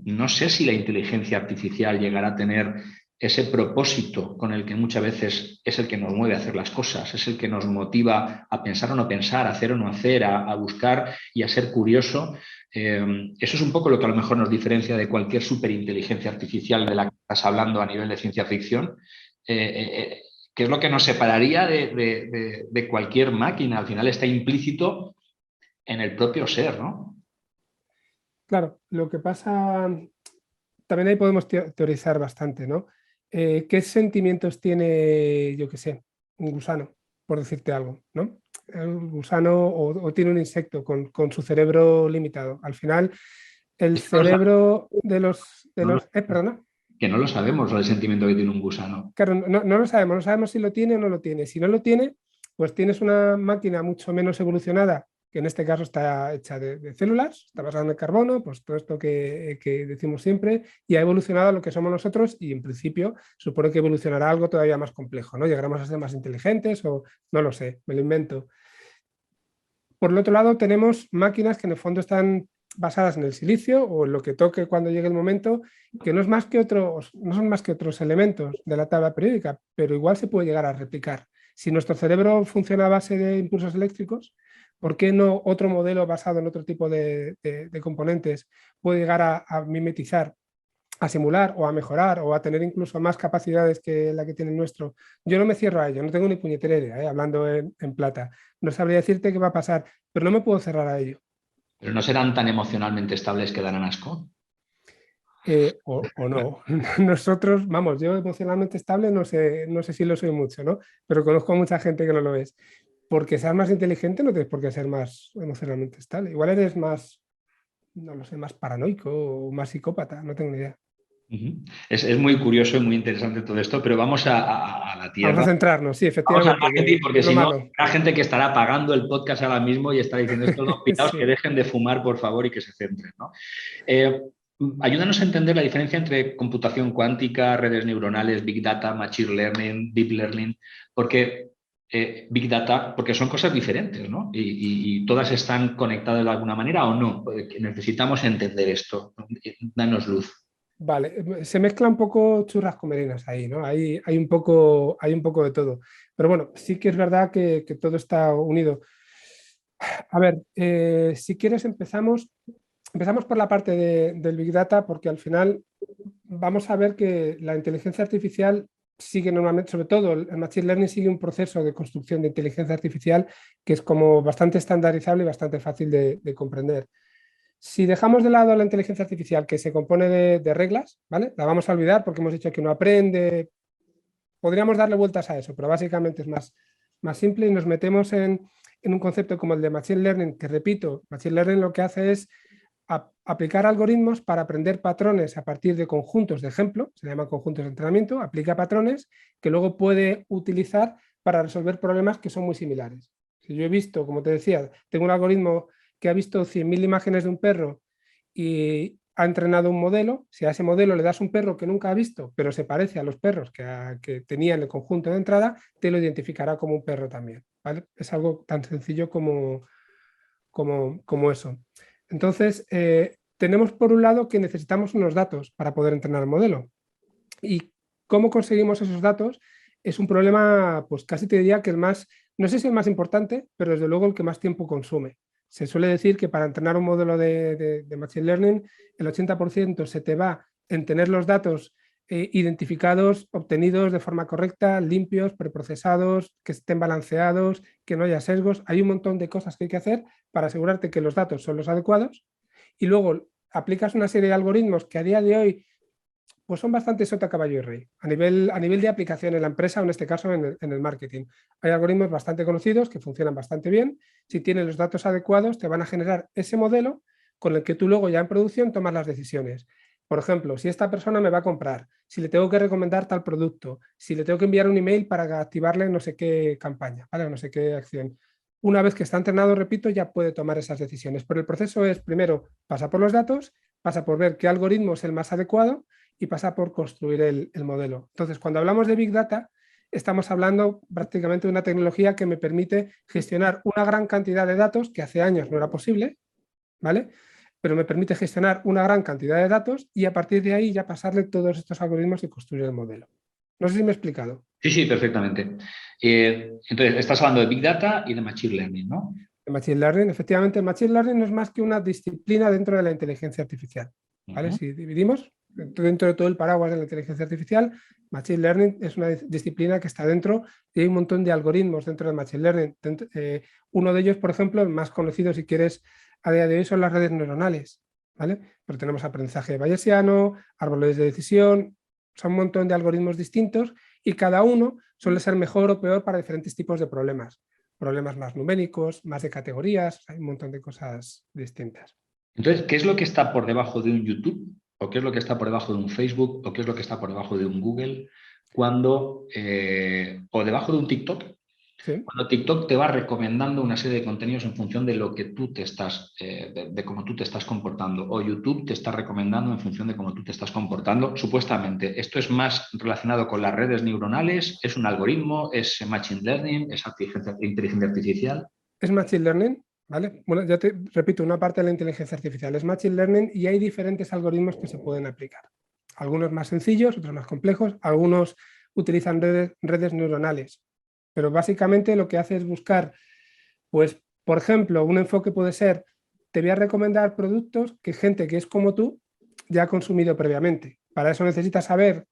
no sé si la inteligencia artificial llegará a tener ese propósito con el que muchas veces es el que nos mueve a hacer las cosas, es el que nos motiva a pensar o no pensar, a hacer o no hacer, a buscar y a ser curioso. Eso es un poco lo que a lo mejor nos diferencia de cualquier superinteligencia artificial de la que estás hablando a nivel de ciencia ficción. Eh, que es lo que nos separaría de cualquier máquina. Al final está implícito en el propio ser, ¿no? Claro, lo que pasa, también ahí podemos teorizar bastante, ¿no? ¿Qué sentimientos tiene, yo qué sé, un gusano, por decirte algo, ¿no? Un gusano o tiene un insecto con su cerebro limitado. Al final, el Es que no lo sabemos, cerebro no lo perdona. que no lo sabemos, el sentimiento que tiene un gusano. Claro, no lo sabemos, no sabemos si lo tiene o no lo tiene. Si no lo tiene, pues tienes una máquina mucho menos evolucionada, que en este caso está hecha de células, está basada en el carbono, pues todo esto que decimos siempre, y ha evolucionado a lo que somos nosotros y en principio supone que evolucionará algo todavía más complejo, ¿no? Llegaremos a ser más inteligentes o no lo sé, me lo invento. Por el otro lado, tenemos máquinas que en el fondo están basadas en el silicio o en lo que toque cuando llegue el momento, que no, es más que otros, no son más que otros elementos de la tabla periódica, pero igual se puede llegar a replicar. Si nuestro cerebro funciona a base de impulsos eléctricos, ¿por qué no otro modelo basado en otro tipo de componentes puede llegar a mimetizar, a simular o a mejorar o a tener incluso más capacidades que la que tiene el nuestro? Yo no me cierro a ello, no tengo ni puñetera idea, hablando en plata. No sabría decirte qué va a pasar, pero no me puedo cerrar a ello. Pero no serán tan emocionalmente estables que darán asco. O no. Nosotros, vamos, yo emocionalmente estable no sé si lo soy mucho, ¿no? Pero conozco a mucha gente que no lo es. Porque seas más inteligente no tienes por qué ser más emocionalmente estable. Igual eres más, no lo sé, más paranoico o más psicópata, no tengo ni idea. Es muy curioso y muy interesante todo esto, pero vamos a la Vamos a tierra. centrarnos, sí, Vamos al efectivamente, marketing, que porque es lo si no, malo. hay gente que estará pagando el podcast ahora mismo y está diciendo estos dos pirados que Sí. dejen de fumar, por favor, y que se centren, ¿no? Eh, Ayúdanos a entender la diferencia entre computación cuántica, redes neuronales, Big Data, Machine Learning, Deep Learning, porque Big Data, porque son cosas diferentes, ¿no? Y todas están conectadas de alguna manera o no. Necesitamos entender esto. Danos luz. Vale, se mezcla un poco churras con merinas ahí, ¿no? Hay un poco de todo. Pero bueno, sí que es verdad que todo está unido. A ver, si quieres empezamos por la parte del Big Data, porque al final vamos a ver que la inteligencia artificial sigue normalmente, sobre todo el Machine Learning sigue un proceso de construcción de inteligencia artificial que es como bastante estandarizable y bastante fácil de comprender. Si dejamos de lado la inteligencia artificial que se compone de reglas, ¿vale? La vamos a olvidar porque hemos dicho que no aprende. Podríamos darle vueltas a eso, pero básicamente es más simple y nos metemos en un concepto como el de Machine Learning, que repito, Machine Learning lo que hace es aplicar algoritmos para aprender patrones a partir de conjuntos de ejemplo, se llaman conjuntos de entrenamiento, aplica patrones que luego puede utilizar para resolver problemas que son muy similares. Si yo he visto, como te decía, tengo un algoritmo que ha visto 100.000 imágenes de un perro y ha entrenado un modelo, si a ese modelo le das un perro que nunca ha visto, pero se parece a los perros que tenía en el conjunto de entrada, te lo identificará como un perro también. ¿Vale? Es algo tan sencillo como eso. Entonces, tenemos por un lado que necesitamos unos datos para poder entrenar el modelo. ¿Y cómo conseguimos esos datos? Es un problema, pues casi te diría que el más, no sé si el más importante, pero desde luego el que más tiempo consume. Se suele decir que para entrenar un modelo de Machine Learning, el 80% se te va en tener los datos identificados, obtenidos de forma correcta, limpios, preprocesados, que estén balanceados, que no haya sesgos. Hay un montón de cosas que hay que hacer para asegurarte que los datos son los adecuados y luego aplicas una serie de algoritmos que a día de hoy pues son bastante sota, caballo y rey. A nivel de aplicación en la empresa o en este caso en el marketing. Hay algoritmos bastante conocidos que funcionan bastante bien. Si tienes los datos adecuados te van a generar ese modelo con el que tú luego ya en producción tomas las decisiones. Por ejemplo, si esta persona me va a comprar, si le tengo que recomendar tal producto, si le tengo que enviar un email para activarle no sé qué campaña, ¿vale? No sé qué acción. Una vez que está entrenado, repito, ya puede tomar esas decisiones. Pero el proceso es, primero, pasa por los datos, pasa por ver qué algoritmo es el más adecuado y pasa por construir el modelo. Entonces, cuando hablamos de Big Data, estamos hablando prácticamente de una tecnología que me permite gestionar una gran cantidad de datos, que hace años no era posible, ¿vale? Pero me permite gestionar una gran cantidad de datos y a partir de ahí ya pasarle todos estos algoritmos y construir el modelo. No sé si me he explicado. Sí, sí, perfectamente. Entonces, estás hablando de Big Data y de Machine Learning, ¿no? El Machine Learning, efectivamente, el Machine Learning no es más que una disciplina dentro de la inteligencia artificial, ¿vale? Uh-huh. Si dividimos dentro de todo el paraguas de la inteligencia artificial, Machine Learning es una disciplina que está dentro y hay un montón de algoritmos dentro del Machine Learning. Uno de ellos, por ejemplo, el más conocido, si quieres, a día de hoy son las redes neuronales, ¿vale? Pero tenemos aprendizaje bayesiano, árboles de decisión, son un montón de algoritmos distintos y cada uno suele ser mejor o peor para diferentes tipos de problemas más numéricos, más de categorías, hay un montón de cosas distintas. Entonces, ¿qué es lo que está por debajo de un YouTube? ¿O qué es lo que está por debajo de un Facebook? ¿O qué es lo que está por debajo de un Google? O debajo de un TikTok, ¿Sí? cuando TikTok te va recomendando una serie de contenidos en función de lo que tú te estás, de cómo tú te estás comportando, o YouTube te está recomendando en función de cómo tú te estás comportando, supuestamente. ¿Esto es más relacionado con las redes neuronales? ¿Es un algoritmo? ¿Es machine learning? ¿Es inteligencia artificial? Es Machine Learning, ¿vale? Bueno, ya te repito, una parte de la inteligencia artificial es Machine Learning y hay diferentes algoritmos que se pueden aplicar. Algunos más sencillos, otros más complejos, algunos utilizan redes neuronales, pero básicamente lo que hace es buscar, pues, por ejemplo, un enfoque puede ser, te voy a recomendar productos que gente que es como tú ya ha consumido previamente. Para eso necesitas saber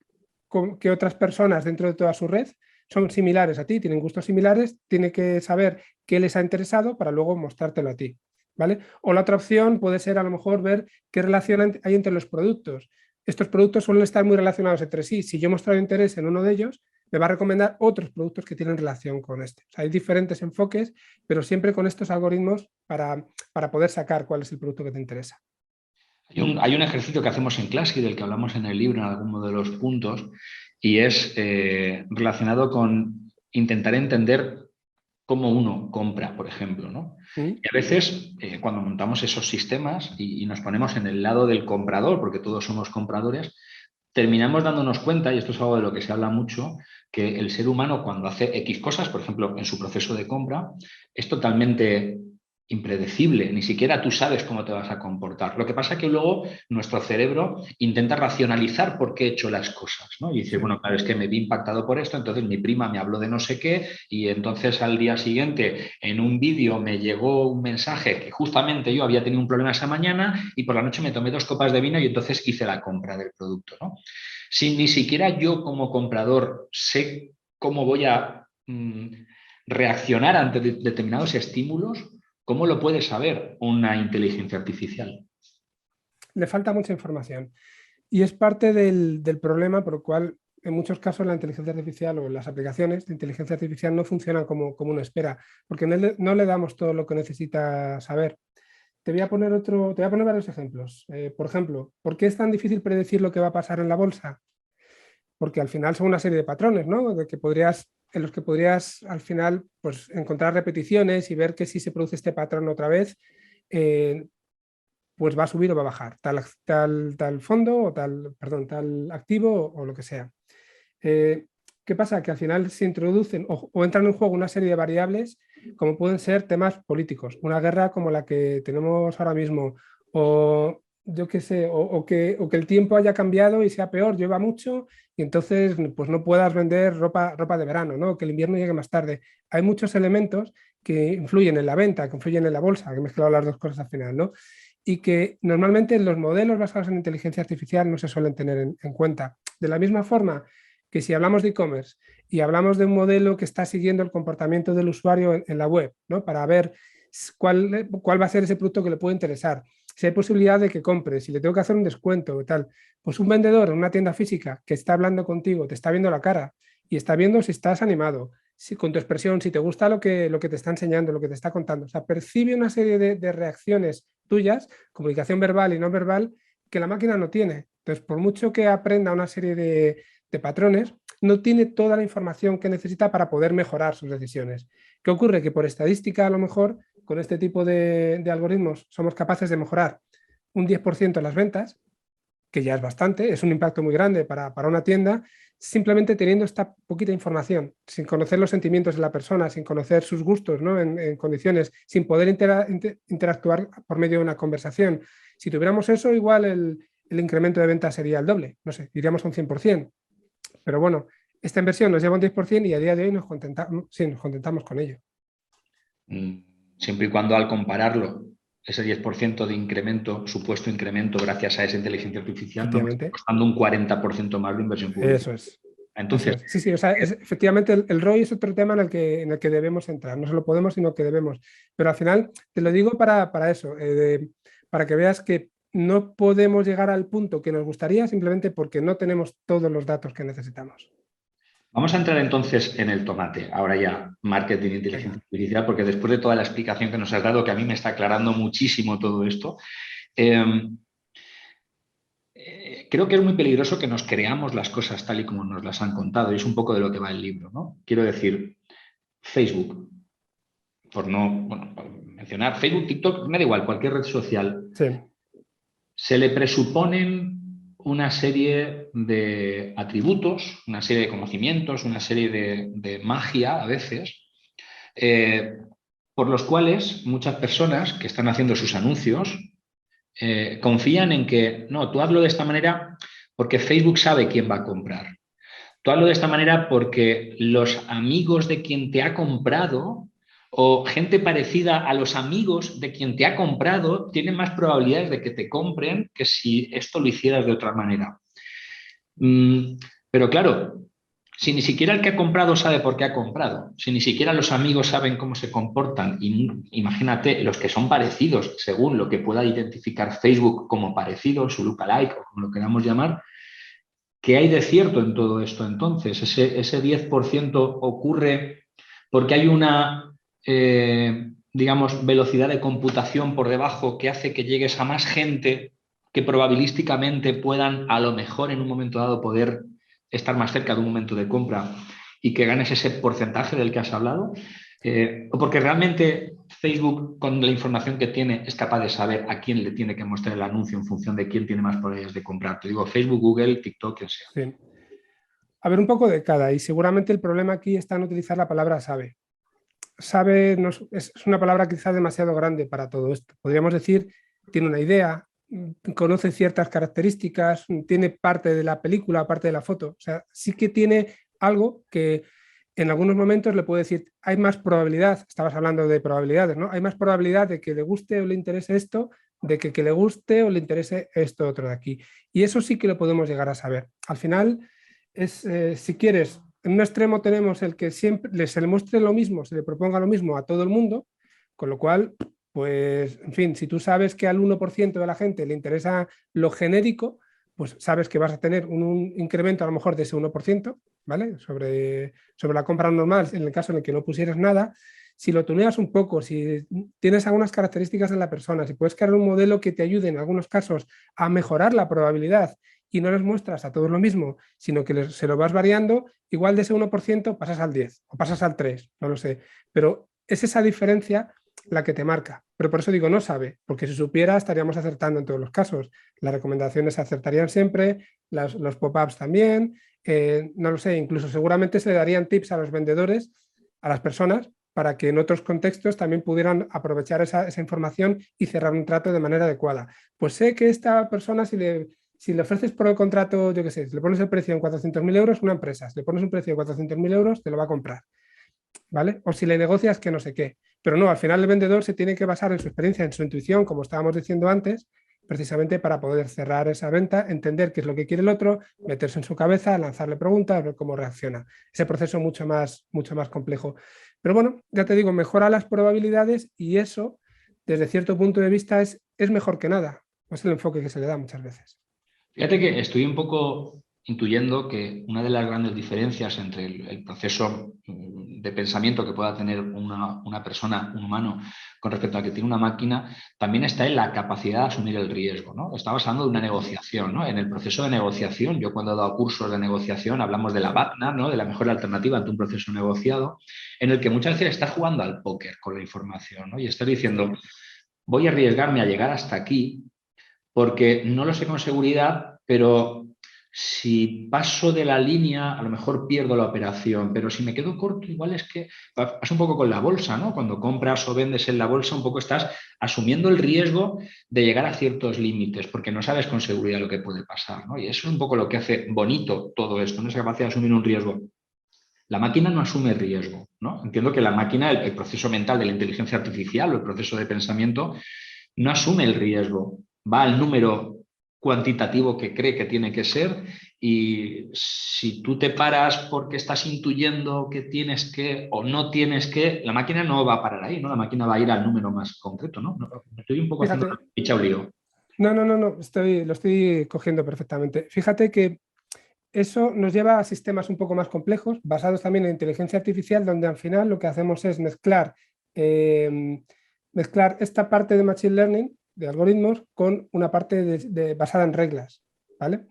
qué otras personas dentro de toda su red son similares a ti, tienen gustos similares, tiene que saber qué les ha interesado para luego mostrártelo a ti, ¿vale? O la otra opción puede ser a lo mejor ver qué relación hay entre los productos. Estos productos suelen estar muy relacionados entre sí. Si yo he mostrado interés en uno de ellos, me va a recomendar otros productos que tienen relación con este. O sea, hay diferentes enfoques, pero siempre con estos algoritmos para poder sacar cuál es el producto que te interesa. Hay un ejercicio que hacemos en clase y del que hablamos en el libro en alguno de los puntos, y es relacionado con intentar entender cómo uno compra, por ejemplo, ¿no? ¿Mm? Y a veces, cuando montamos esos sistemas y nos ponemos en el lado del comprador, porque todos somos compradores, terminamos dándonos cuenta, y esto es algo de lo que se habla mucho, que el ser humano cuando hace X cosas, por ejemplo, en su proceso de compra, es totalmente impredecible, ni siquiera tú sabes cómo te vas a comportar. Lo que pasa es que luego nuestro cerebro intenta racionalizar por qué he hecho las cosas, ¿no? Y dice, Sí. bueno, claro, es que me vi impactado por esto, entonces mi prima me habló de no sé qué y entonces al día siguiente en un vídeo me llegó un mensaje que justamente yo había tenido un problema esa mañana y por la noche me tomé 2 copas de vino y entonces hice la compra del producto, ¿no? Si ni siquiera yo como comprador sé cómo voy a reaccionar ante determinados estímulos, ¿cómo lo puede saber una inteligencia artificial? Le falta mucha información. Y es parte del problema por el cual en muchos casos la inteligencia artificial o las aplicaciones de inteligencia artificial no funcionan como uno espera, porque no le damos todo lo que necesita saber. Te voy a poner varios ejemplos. Por ejemplo, ¿por qué es tan difícil predecir lo que va a pasar en la bolsa? Porque al final son una serie de patrones, ¿no? En los que podrías al final pues, encontrar repeticiones y ver que si se produce este patrón otra vez, eh, pues va a subir o va a bajar, tal fondo o tal activo o lo que sea. ¿Qué pasa? Que al final se introducen o entran en juego una serie de variables como pueden ser temas políticos, una guerra como la que tenemos ahora mismo, o yo qué sé, o que el tiempo haya cambiado y sea peor, llueva mucho y entonces pues no puedas vender ropa de verano, ¿no? Que el invierno llegue más tarde. Hay muchos elementos que influyen en la venta, que influyen en la bolsa, que he mezclado las dos cosas al final, ¿no? y que normalmente los modelos basados en inteligencia artificial no se suelen tener en cuenta. De la misma forma que si hablamos de e-commerce y hablamos de un modelo que está siguiendo el comportamiento del usuario en la web, ¿no? Para ver cuál va a ser ese producto que le puede interesar, si hay posibilidad de que compre, si le tengo que hacer un descuento y tal. Pues un vendedor en una tienda física que está hablando contigo, te está viendo la cara y está viendo si estás animado, si con tu expresión, si te gusta lo que te está enseñando, lo que te está contando. O sea, percibe una serie de reacciones tuyas, comunicación verbal y no verbal, que la máquina no tiene. Entonces, por mucho que aprenda una serie de patrones, no tiene toda la información que necesita para poder mejorar sus decisiones. ¿Qué ocurre? Que por estadística, a lo mejor, con este tipo de algoritmos, somos capaces de mejorar un 10% en las ventas, que ya es bastante, es un impacto muy grande para una tienda, simplemente teniendo esta poquita información, sin conocer los sentimientos de la persona, sin conocer sus gustos, ¿no? en condiciones, sin poder interactuar por medio de una conversación. Si tuviéramos eso, igual el incremento de ventas sería el doble, no sé, iríamos a un 100%. Pero bueno, esta inversión nos lleva un 10% y a día de hoy nos contentamos con ello. Siempre y cuando al compararlo, ese 10% de incremento, supuesto incremento gracias a esa inteligencia artificial, nos está costando un 40% más de inversión pública. Eso es. Entonces, eso es. Sí, o sea, efectivamente el ROI es otro tema en el que debemos entrar. No solo podemos, sino que debemos. Pero al final, te lo digo para eso, para que veas que no podemos llegar al punto que nos gustaría simplemente porque no tenemos todos los datos que necesitamos. Vamos a entrar entonces en el tomate, ahora ya marketing e inteligencia artificial, porque después de toda la explicación que nos has dado, que a mí me está aclarando muchísimo todo esto, creo que es muy peligroso que nos creamos las cosas tal y como nos las han contado, y es un poco de lo que va el libro, ¿no? Quiero decir, Facebook, por mencionar, Facebook, TikTok, me da igual, cualquier red social, sí. Se le presuponen una serie de atributos, una serie de conocimientos, una serie de magia a veces, por los cuales muchas personas que están haciendo sus anuncios confían en que, no, tú hazlo de esta manera porque Facebook sabe quién va a comprar. Tú hazlo de esta manera porque los amigos de quien te ha comprado o gente parecida a los amigos de quien te ha comprado tienen más probabilidades de que te compren que si esto lo hicieras de otra manera. Pero claro, si ni siquiera el que ha comprado sabe por qué ha comprado, si ni siquiera los amigos saben cómo se comportan, imagínate los que son parecidos según lo que pueda identificar Facebook como parecido, su lookalike o como lo queramos llamar, ¿qué hay de cierto en todo esto entonces? Ese 10% ocurre porque hay una, digamos, velocidad de computación por debajo que hace que llegues a más gente que probabilísticamente puedan a lo mejor en un momento dado poder estar más cerca de un momento de compra y que ganes ese porcentaje del que has hablado, o porque realmente Facebook, con la información que tiene, es capaz de saber a quién le tiene que mostrar el anuncio en función de quién tiene más probabilidades de comprar. Te digo, Facebook, Google, TikTok, quien sea. Sí. A ver, un poco de cada, y seguramente el problema aquí está en utilizar la palabra sabe. Sabe es una palabra quizás demasiado grande para todo esto. Podríamos decir, tiene una idea, conoce ciertas características, tiene parte de la película, parte de la foto. O sea, sí que tiene algo que en algunos momentos le puedo decir, hay más probabilidad, estabas hablando de probabilidades, ¿no? Hay más probabilidad de que le guste o le interese esto, de que le guste o le interese esto otro de aquí. Y eso sí que lo podemos llegar a saber. Al final, si quieres, en un extremo tenemos el que siempre se le muestre lo mismo, se le proponga lo mismo a todo el mundo, con lo cual, pues, en fin, si tú sabes que al 1% de la gente le interesa lo genérico, pues sabes que vas a tener un incremento a lo mejor de ese 1%, ¿vale? Sobre la compra normal, en el caso en el que no pusieras nada. Si lo tuneas un poco, si tienes algunas características de la persona, si puedes crear un modelo que te ayude en algunos casos a mejorar la probabilidad y no les muestras a todos lo mismo, sino que se lo vas variando, igual de ese 1% pasas al 10 o pasas al 3, no lo sé. Pero es esa diferencia la que te marca. Pero por eso digo, no sabe, porque si supiera estaríamos acertando en todos los casos. Las recomendaciones se acertarían siempre, los pop-ups también, no lo sé, incluso seguramente se le darían tips a los vendedores, a las personas, para que en otros contextos también pudieran aprovechar esa información y cerrar un trato de manera adecuada. Pues sé que esta persona, si le ofreces por el contrato, yo qué sé, si le pones el precio en 400.000 euros, una empresa, si le pones un precio de 400.000 euros, te lo va a comprar, ¿vale? O si le negocias que no sé qué. Pero no, al final el vendedor se tiene que basar en su experiencia, en su intuición, como estábamos diciendo antes, precisamente para poder cerrar esa venta, entender qué es lo que quiere el otro, meterse en su cabeza, lanzarle preguntas, ver cómo reacciona. Ese proceso mucho más complejo. Pero bueno, ya te digo, mejora las probabilidades y eso, desde cierto punto de vista, es mejor que nada. Es el enfoque que se le da muchas veces. Fíjate que estoy un poco intuyendo que una de las grandes diferencias entre el proceso de pensamiento que pueda tener una persona, un humano, con respecto a que tiene una máquina, también está en la capacidad de asumir el riesgo, ¿no? Estabas hablando de una negociación, ¿no? En el proceso de negociación, yo cuando he dado cursos de negociación, hablamos de la BATNA, ¿no? De la mejor alternativa ante un proceso negociado, en el que muchas veces estás jugando al póker con la información, ¿no? Y estás diciendo, voy a arriesgarme a llegar hasta aquí porque no lo sé con seguridad, pero si paso de la línea, a lo mejor pierdo la operación, pero si me quedo corto, igual es que pasa un poco con la bolsa, ¿no? Cuando compras o vendes en la bolsa, un poco estás asumiendo el riesgo de llegar a ciertos límites, porque no sabes con seguridad lo que puede pasar, ¿no? Y eso es un poco lo que hace bonito todo esto, ¿no? Esa capacidad de asumir un riesgo. La máquina no asume riesgo, ¿no? Entiendo que la máquina, el proceso mental de la inteligencia artificial o el proceso de pensamiento, no asume el riesgo, va al número cuantitativo que cree que tiene que ser y si tú te paras porque estás intuyendo que tienes que o no tienes que, la máquina no va a parar ahí, ¿no? La máquina va a ir al número más concreto, ¿no? Estoy un poco haciendo Fíjate, picha un lío. no, lo estoy cogiendo perfectamente. Fíjate que eso nos lleva a sistemas un poco más complejos, basados también en inteligencia artificial, donde al final lo que hacemos es eh, mezclar esta parte de Machine Learning, de algoritmos, con una parte basada en reglas, ¿vale?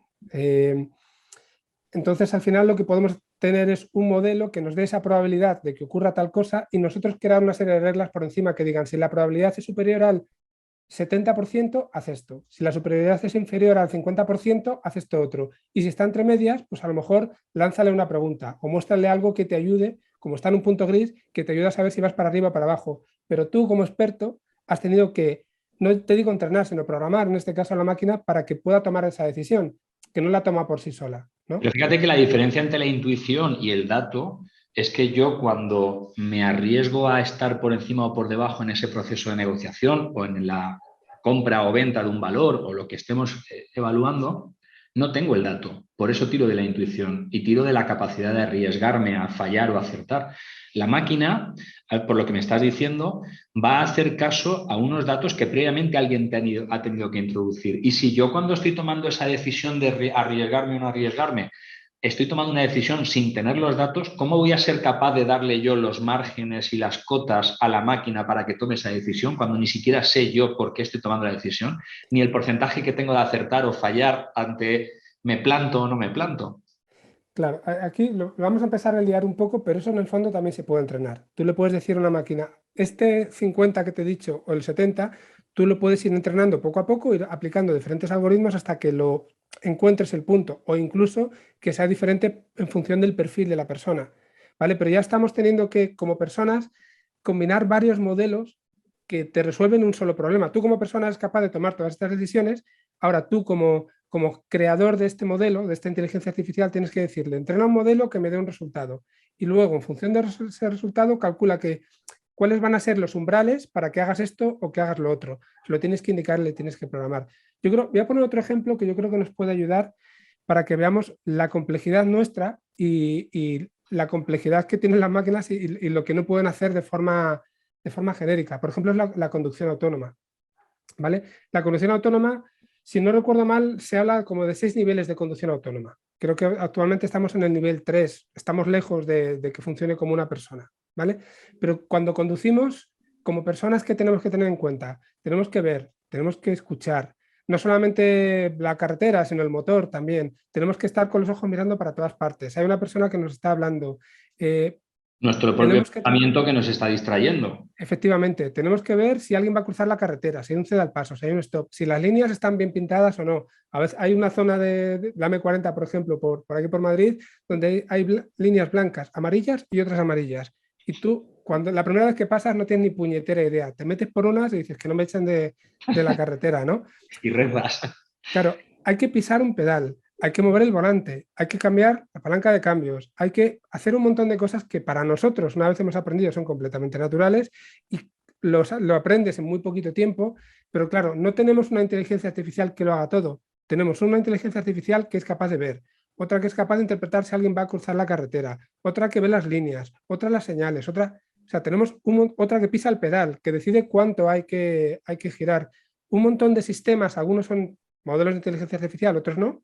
Entonces, al final lo que podemos tener es un modelo que nos dé esa probabilidad de que ocurra tal cosa y nosotros crear una serie de reglas por encima que digan si la probabilidad es superior al 70%, haz esto. Si la superioridad es inferior al 50%, haz esto otro. Y si está entre medias, pues a lo mejor lánzale una pregunta o muéstrale algo que te ayude, como está en un punto gris, que te ayude a saber si vas para arriba o para abajo. Pero tú, como experto, has tenido que, no te digo entrenar, sino programar, en este caso, a la máquina para que pueda tomar esa decisión, que no la toma por sí sola, ¿no? Pero fíjate que la diferencia entre la intuición y el dato es que yo cuando me arriesgo a estar por encima o por debajo en ese proceso de negociación o en la compra o venta de un valor o lo que estemos evaluando, no tengo el dato. Por eso tiro de la intuición y tiro de la capacidad de arriesgarme a fallar o acertar. La máquina, por lo que me estás diciendo, va a hacer caso a unos datos que previamente alguien ha tenido que introducir. Y si yo cuando estoy tomando esa decisión de arriesgarme o no arriesgarme, estoy tomando una decisión sin tener los datos, ¿cómo voy a ser capaz de darle yo los márgenes y las cotas a la máquina para que tome esa decisión cuando ni siquiera sé yo por qué estoy tomando la decisión, ni el porcentaje que tengo de acertar o fallar ante me planto o no me planto? Claro, aquí lo vamos a empezar a liar un poco, pero eso en el fondo también se puede entrenar. Tú le puedes decir a una máquina, este 50 que te he dicho o el 70, tú lo puedes ir entrenando poco a poco, ir aplicando diferentes algoritmos hasta que lo encuentres el punto o incluso que sea diferente en función del perfil de la persona. ¿Vale? Pero ya estamos teniendo que, como personas, combinar varios modelos que te resuelven un solo problema. Tú como persona eres capaz de tomar todas estas decisiones, ahora tú como creador de este modelo, de esta inteligencia artificial, tienes que decirle, entrena un modelo que me dé un resultado. Y luego, en función de ese resultado, calcula cuáles van a ser los umbrales para que hagas esto o que hagas lo otro. Lo tienes que indicar, le tienes que programar. Yo creo, voy a poner otro ejemplo que yo creo que nos puede ayudar para que veamos la complejidad nuestra y la complejidad que tienen las máquinas y lo que no pueden hacer de forma genérica. Por ejemplo, es la conducción autónoma. ¿Vale? La conducción autónoma, si no recuerdo mal, se habla como de 6 niveles de conducción autónoma. Creo que actualmente estamos en el nivel 3, estamos lejos de que funcione como una persona, ¿vale? Pero cuando conducimos, como personas, que tenemos que tener en cuenta? Tenemos que ver, tenemos que escuchar, no solamente la carretera, sino el motor también. Tenemos que estar con los ojos mirando para todas partes. Hay una persona que nos está hablando. Nuestro propio Tenemos que pensamiento que nos está distrayendo. Efectivamente, tenemos que ver si alguien va a cruzar la carretera, si hay un ceda al paso, si hay un stop, si las líneas están bien pintadas o no. A veces hay una zona de la M40, por ejemplo, por aquí por Madrid, donde hay líneas blancas, amarillas y otras amarillas. Y tú, cuando la primera vez que pasas, no tienes ni puñetera idea. Te metes por unas y dices que no me echen de la carretera, ¿no? Y rezas. Claro, hay que pisar un pedal, hay que mover el volante, hay que cambiar la palanca de cambios, hay que hacer un montón de cosas que para nosotros, una vez hemos aprendido, son completamente naturales y lo aprendes en muy poquito tiempo, pero claro, no tenemos una inteligencia artificial que lo haga todo. Tenemos una inteligencia artificial que es capaz de ver, otra que es capaz de interpretar si alguien va a cruzar la carretera, otra que ve las líneas, otra las señales, otra... O sea, tenemos otra que pisa el pedal, que decide cuánto hay que girar. Un montón de sistemas, algunos son modelos de inteligencia artificial, otros no,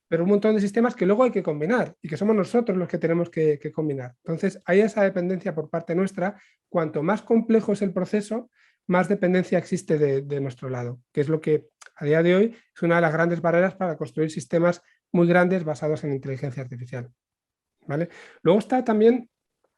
pero un montón de sistemas que luego hay que combinar y que somos nosotros los que tenemos que combinar. Entonces, hay esa dependencia por parte nuestra. Cuanto más complejo es el proceso, más dependencia existe de nuestro lado, que es lo que a día de hoy es una de las grandes barreras para construir sistemas muy grandes basados en inteligencia artificial. ¿Vale? Luego está también,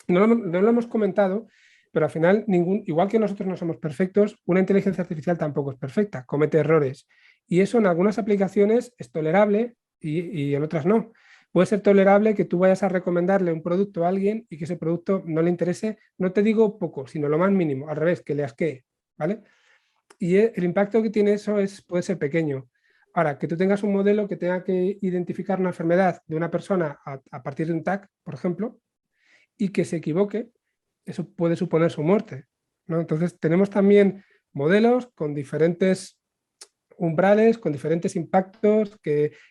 no lo hemos comentado, pero al final, igual que nosotros no somos perfectos, una inteligencia artificial tampoco es perfecta, comete errores. Y eso en algunas aplicaciones es tolerable y en otras no. Puede ser tolerable que tú vayas a recomendarle un producto a alguien y que ese producto no le interese, no te digo poco, sino lo más mínimo, al revés, que le asquee, ¿vale? Y el impacto que tiene eso puede ser pequeño. Ahora, que tú tengas un modelo que tenga que identificar una enfermedad de una persona a partir de un tag, por ejemplo, y que se equivoque, eso puede suponer su muerte, ¿no? Entonces, tenemos también modelos con diferentes umbrales, con diferentes impactos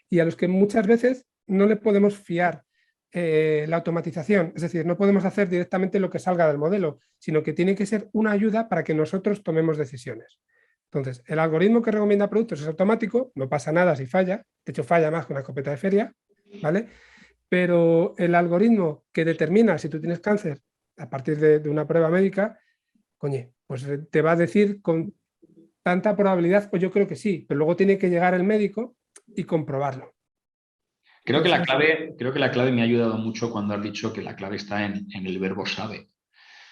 y a los que muchas veces no le podemos fiar la automatización. Es decir, no podemos hacer directamente lo que salga del modelo, sino que tiene que ser una ayuda para que nosotros tomemos decisiones. Entonces, el algoritmo que recomienda productos es automático, no pasa nada si falla, de hecho falla más que una escopeta de feria, ¿vale? Pero el algoritmo que determina si tú tienes cáncer a partir de una prueba médica, coño, pues te va a decir con tanta probabilidad, pues yo creo que sí, pero luego tiene que llegar el médico y comprobarlo. Creo que la clave me ha ayudado mucho cuando has dicho que la clave está en el verbo sabe.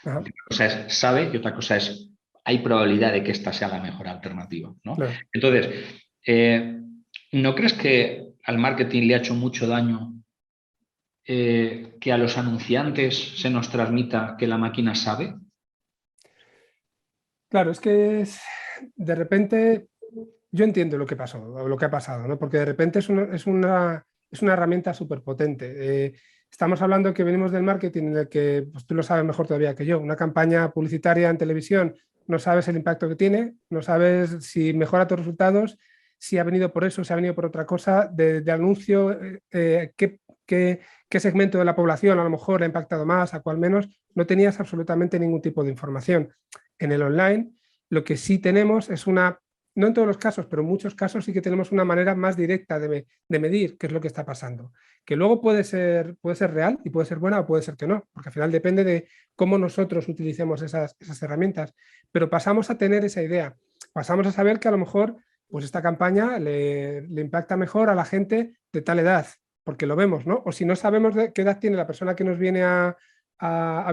Ajá, Una cosa es sabe y otra cosa es hay probabilidad de que esta sea la mejor alternativa, ¿no? claro. Entonces, ¿no crees que al marketing le ha hecho mucho daño que a los anunciantes se nos transmita que la máquina sabe? Claro, es que de repente yo entiendo lo que pasó, o lo que ha pasado, ¿no? Porque de repente es una herramienta súper potente. Estamos hablando que venimos del marketing en el que, pues tú lo sabes mejor todavía que yo, una campaña publicitaria en televisión, no sabes el impacto que tiene, no sabes si mejora tus resultados, si ha venido por eso, si ha venido por otra cosa, de anuncio, qué segmento de la población a lo mejor ha impactado más, a cuál menos, no tenías absolutamente ningún tipo de información. En el online, lo que sí tenemos es no en todos los casos, pero en muchos casos sí que tenemos una manera más directa de medir qué es lo que está pasando. Que luego puede ser real y puede ser buena o puede ser que no, porque al final depende de cómo nosotros utilicemos esas herramientas. Pero pasamos a tener esa idea, pasamos a saber que a lo mejor pues esta campaña le impacta mejor a la gente de tal edad, porque lo vemos, ¿no? O si no sabemos de qué edad tiene la persona que nos viene a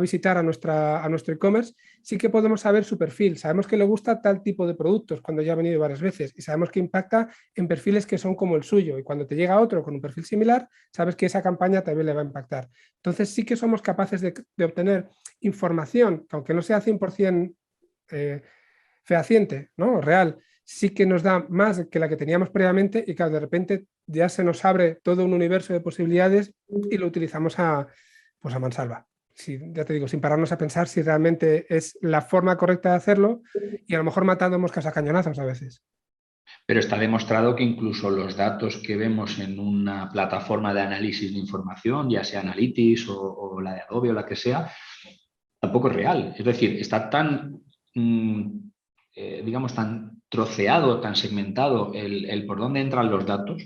visitar a nuestro e-commerce, sí que podemos saber su perfil. Sabemos que le gusta tal tipo de productos cuando ya ha venido varias veces y sabemos que impacta en perfiles que son como el suyo. Y cuando te llega otro con un perfil similar, sabes que esa campaña también le va a impactar. Entonces sí que somos capaces de obtener información que aunque no sea 100% fehaciente, ¿no? Real, sí que nos da más que la que teníamos previamente y que de repente ya se nos abre todo un universo de posibilidades y lo utilizamos a mansalva. Sí, ya te digo, sin pararnos a pensar si realmente es la forma correcta de hacerlo y a lo mejor matando moscas a cañonazos a veces. Pero está demostrado que incluso los datos que vemos en una plataforma de análisis de información, ya sea Analytics o la de Adobe o la que sea, tampoco es real. Es decir, está tan, digamos, tan troceado, tan segmentado el por dónde entran los datos,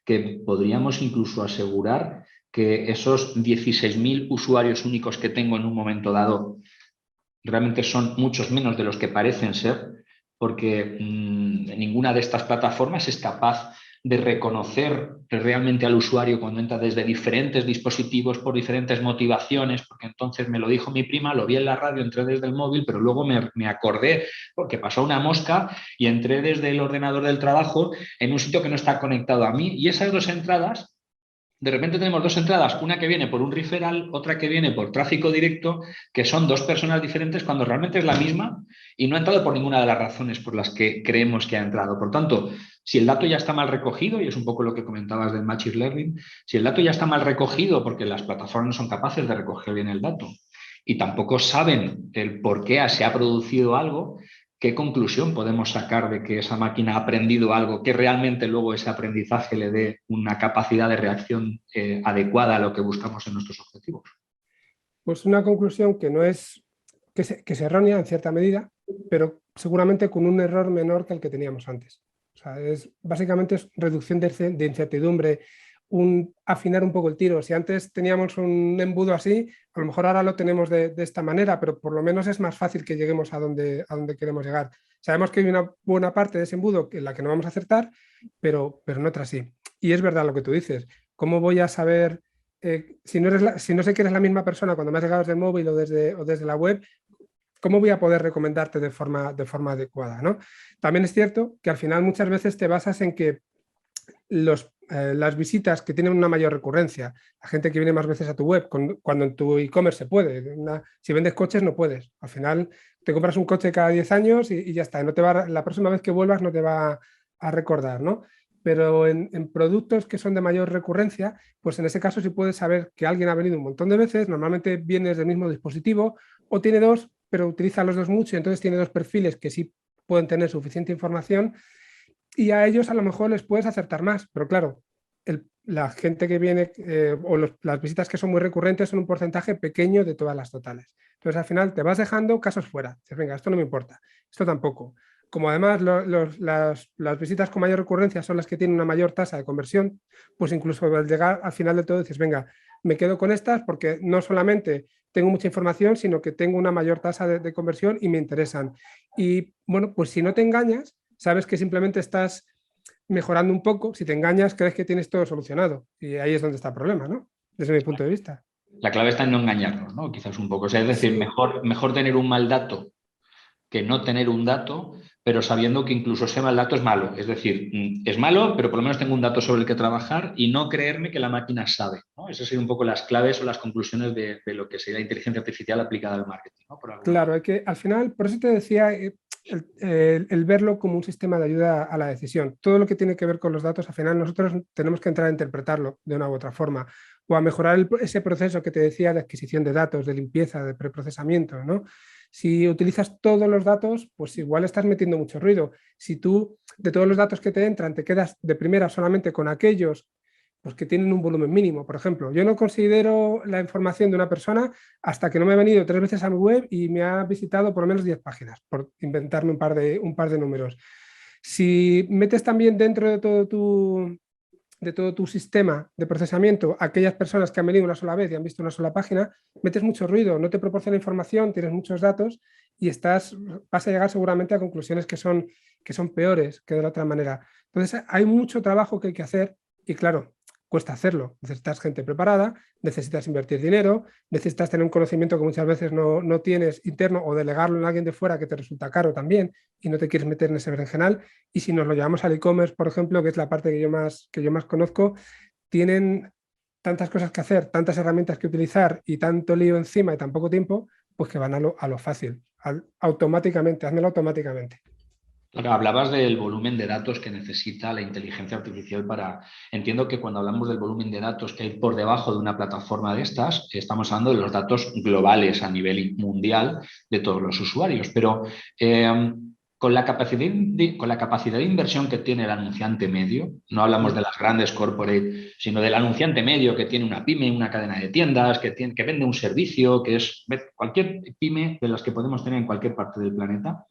que podríamos incluso asegurar que esos 16.000 usuarios únicos que tengo en un momento dado realmente son muchos menos de los que parecen ser, porque ninguna de estas plataformas es capaz de reconocer realmente al usuario cuando entra desde diferentes dispositivos por diferentes motivaciones, porque entonces me lo dijo mi prima, lo vi en la radio, entré desde el móvil, pero luego me acordé porque pasó una mosca y entré desde el ordenador del trabajo en un sitio que no está conectado a mí. Y esas dos entradas de repente tenemos dos entradas, una que viene por un referral, otra que viene por tráfico directo, que son dos personas diferentes cuando realmente es la misma y no ha entrado por ninguna de las razones por las que creemos que ha entrado. Por tanto, si el dato ya está mal recogido, y es un poco lo que comentabas del Machine Learning, si el dato ya está mal recogido porque las plataformas no son capaces de recoger bien el dato y tampoco saben el por qué se ha producido algo, ¿qué conclusión podemos sacar de que esa máquina ha aprendido algo que realmente luego ese aprendizaje le dé una capacidad de reacción adecuada a lo que buscamos en nuestros objetivos? Pues una conclusión que no es que se errónea en cierta medida, pero seguramente con un error menor que el que teníamos antes. O sea, básicamente es reducción de incertidumbre, afinar un poco el tiro. Si antes teníamos un embudo así, a lo mejor ahora lo tenemos de esta manera, pero por lo menos es más fácil que lleguemos a donde queremos llegar. Sabemos que hay una buena parte de ese embudo en la que no vamos a acertar, pero en otra sí. Y es verdad lo que tú dices. ¿Cómo voy a saber, si no sé que eres la misma persona cuando me has llegado desde el móvil o desde la web, cómo voy a poder recomendarte de forma adecuada, ¿no? También es cierto que al final muchas veces te basas en que las visitas que tienen una mayor recurrencia, la gente que viene más veces a tu web, cuando en tu e-commerce se puede. Si vendes coches no puedes. Al final te compras un coche cada 10 años y ya está. La próxima vez que vuelvas no te va a recordar, ¿no? Pero en productos que son de mayor recurrencia, pues en ese caso sí puedes saber que alguien ha venido un montón de veces, normalmente viene desde el mismo dispositivo o tiene dos, pero utiliza los dos mucho y entonces tiene dos perfiles que sí pueden tener suficiente información y a ellos a lo mejor les puedes acertar más, pero claro, la gente que viene las visitas que son muy recurrentes son un porcentaje pequeño de todas las totales. Entonces al final te vas dejando casos fuera. Dices, venga, esto no me importa, esto tampoco. Como además las visitas con mayor recurrencia son las que tienen una mayor tasa de conversión, pues incluso al llegar al final de todo dices, venga, me quedo con estas porque no solamente tengo mucha información, sino que tengo una mayor tasa de conversión y me interesan. Y bueno, pues si no te engañas, sabes que simplemente estás mejorando un poco. Si te engañas, crees que tienes todo solucionado. Y ahí es donde está el problema, ¿no? Desde mi punto de vista. La clave está en no engañarnos, ¿no? Quizás un poco. O sea, es decir, Sí, mejor tener un mal dato que no tener un dato, pero sabiendo que incluso ese mal dato es malo. Es decir, es malo, pero por lo menos tengo un dato sobre el que trabajar y no creerme que la máquina sabe, ¿no? Esas serían un poco las claves o las conclusiones de lo que sería la inteligencia artificial aplicada al marketing, ¿no? Por algún lado. claro, hay que al final, por eso te decía, el verlo como un sistema de ayuda a la decisión. Todo lo que tiene que ver con los datos, al final nosotros tenemos que entrar a interpretarlo de una u otra forma o a mejorar ese proceso que te decía de adquisición de datos, de limpieza, de preprocesamiento, ¿no? Si utilizas todos los datos, pues igual estás metiendo mucho ruido. Si tú, de todos los datos que te entran, te quedas de primera solamente con aquellos pues que tienen un volumen mínimo. Por ejemplo, yo no considero la información de una persona hasta que no me ha venido 3 veces a mi web y me ha visitado por lo menos 10 páginas, por inventarme un par de números. Si metes también dentro de todo tu sistema de procesamiento aquellas personas que han venido una sola vez y han visto una sola página, metes mucho ruido, no te proporciona información, tienes muchos datos y vas a llegar seguramente a conclusiones que son peores que de la otra manera. Entonces, hay mucho trabajo que hay que hacer y claro, cuesta hacerlo. Necesitas gente preparada, necesitas invertir dinero, necesitas tener un conocimiento que muchas veces no tienes interno o delegarlo en alguien de fuera que te resulta caro también y no te quieres meter en ese berenjenal. Y si nos lo llevamos al e-commerce, por ejemplo, que es la parte que yo más conozco, tienen tantas cosas que hacer, tantas herramientas que utilizar y tanto lío encima y tan poco tiempo, pues que van a lo fácil, automáticamente, házmelo automáticamente. Claro, hablabas del volumen de datos que necesita la inteligencia artificial para... Entiendo que cuando hablamos del volumen de datos que hay por debajo de una plataforma de estas, estamos hablando de los datos globales a nivel mundial de todos los usuarios, pero con la capacidad de inversión que tiene el anunciante medio, no hablamos de las grandes corporate, sino del anunciante medio que tiene una pyme, una cadena de tiendas, que vende un servicio, que es cualquier pyme de las que podemos tener en cualquier parte del planeta,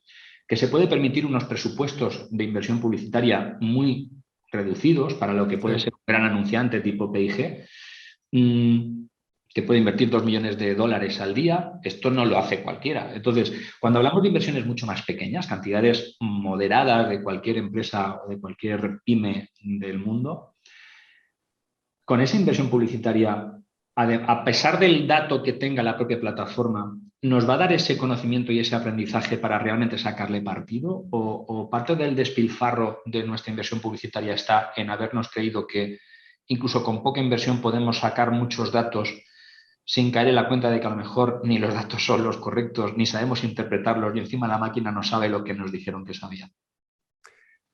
que se puede permitir unos presupuestos de inversión publicitaria muy reducidos para lo que puede ser un gran anunciante tipo P&G, que puede invertir 2 millones de dólares al día. Esto no lo hace cualquiera. Entonces, cuando hablamos de inversiones mucho más pequeñas, cantidades moderadas de cualquier empresa o de cualquier pyme del mundo, con esa inversión publicitaria, a pesar del dato que tenga la propia plataforma, ¿nos va a dar ese conocimiento y ese aprendizaje para realmente sacarle partido? ¿O parte del despilfarro de nuestra inversión publicitaria está en habernos creído que incluso con poca inversión podemos sacar muchos datos sin caer en la cuenta de que a lo mejor ni los datos son los correctos, ni sabemos interpretarlos y encima la máquina no sabe lo que nos dijeron que sabía.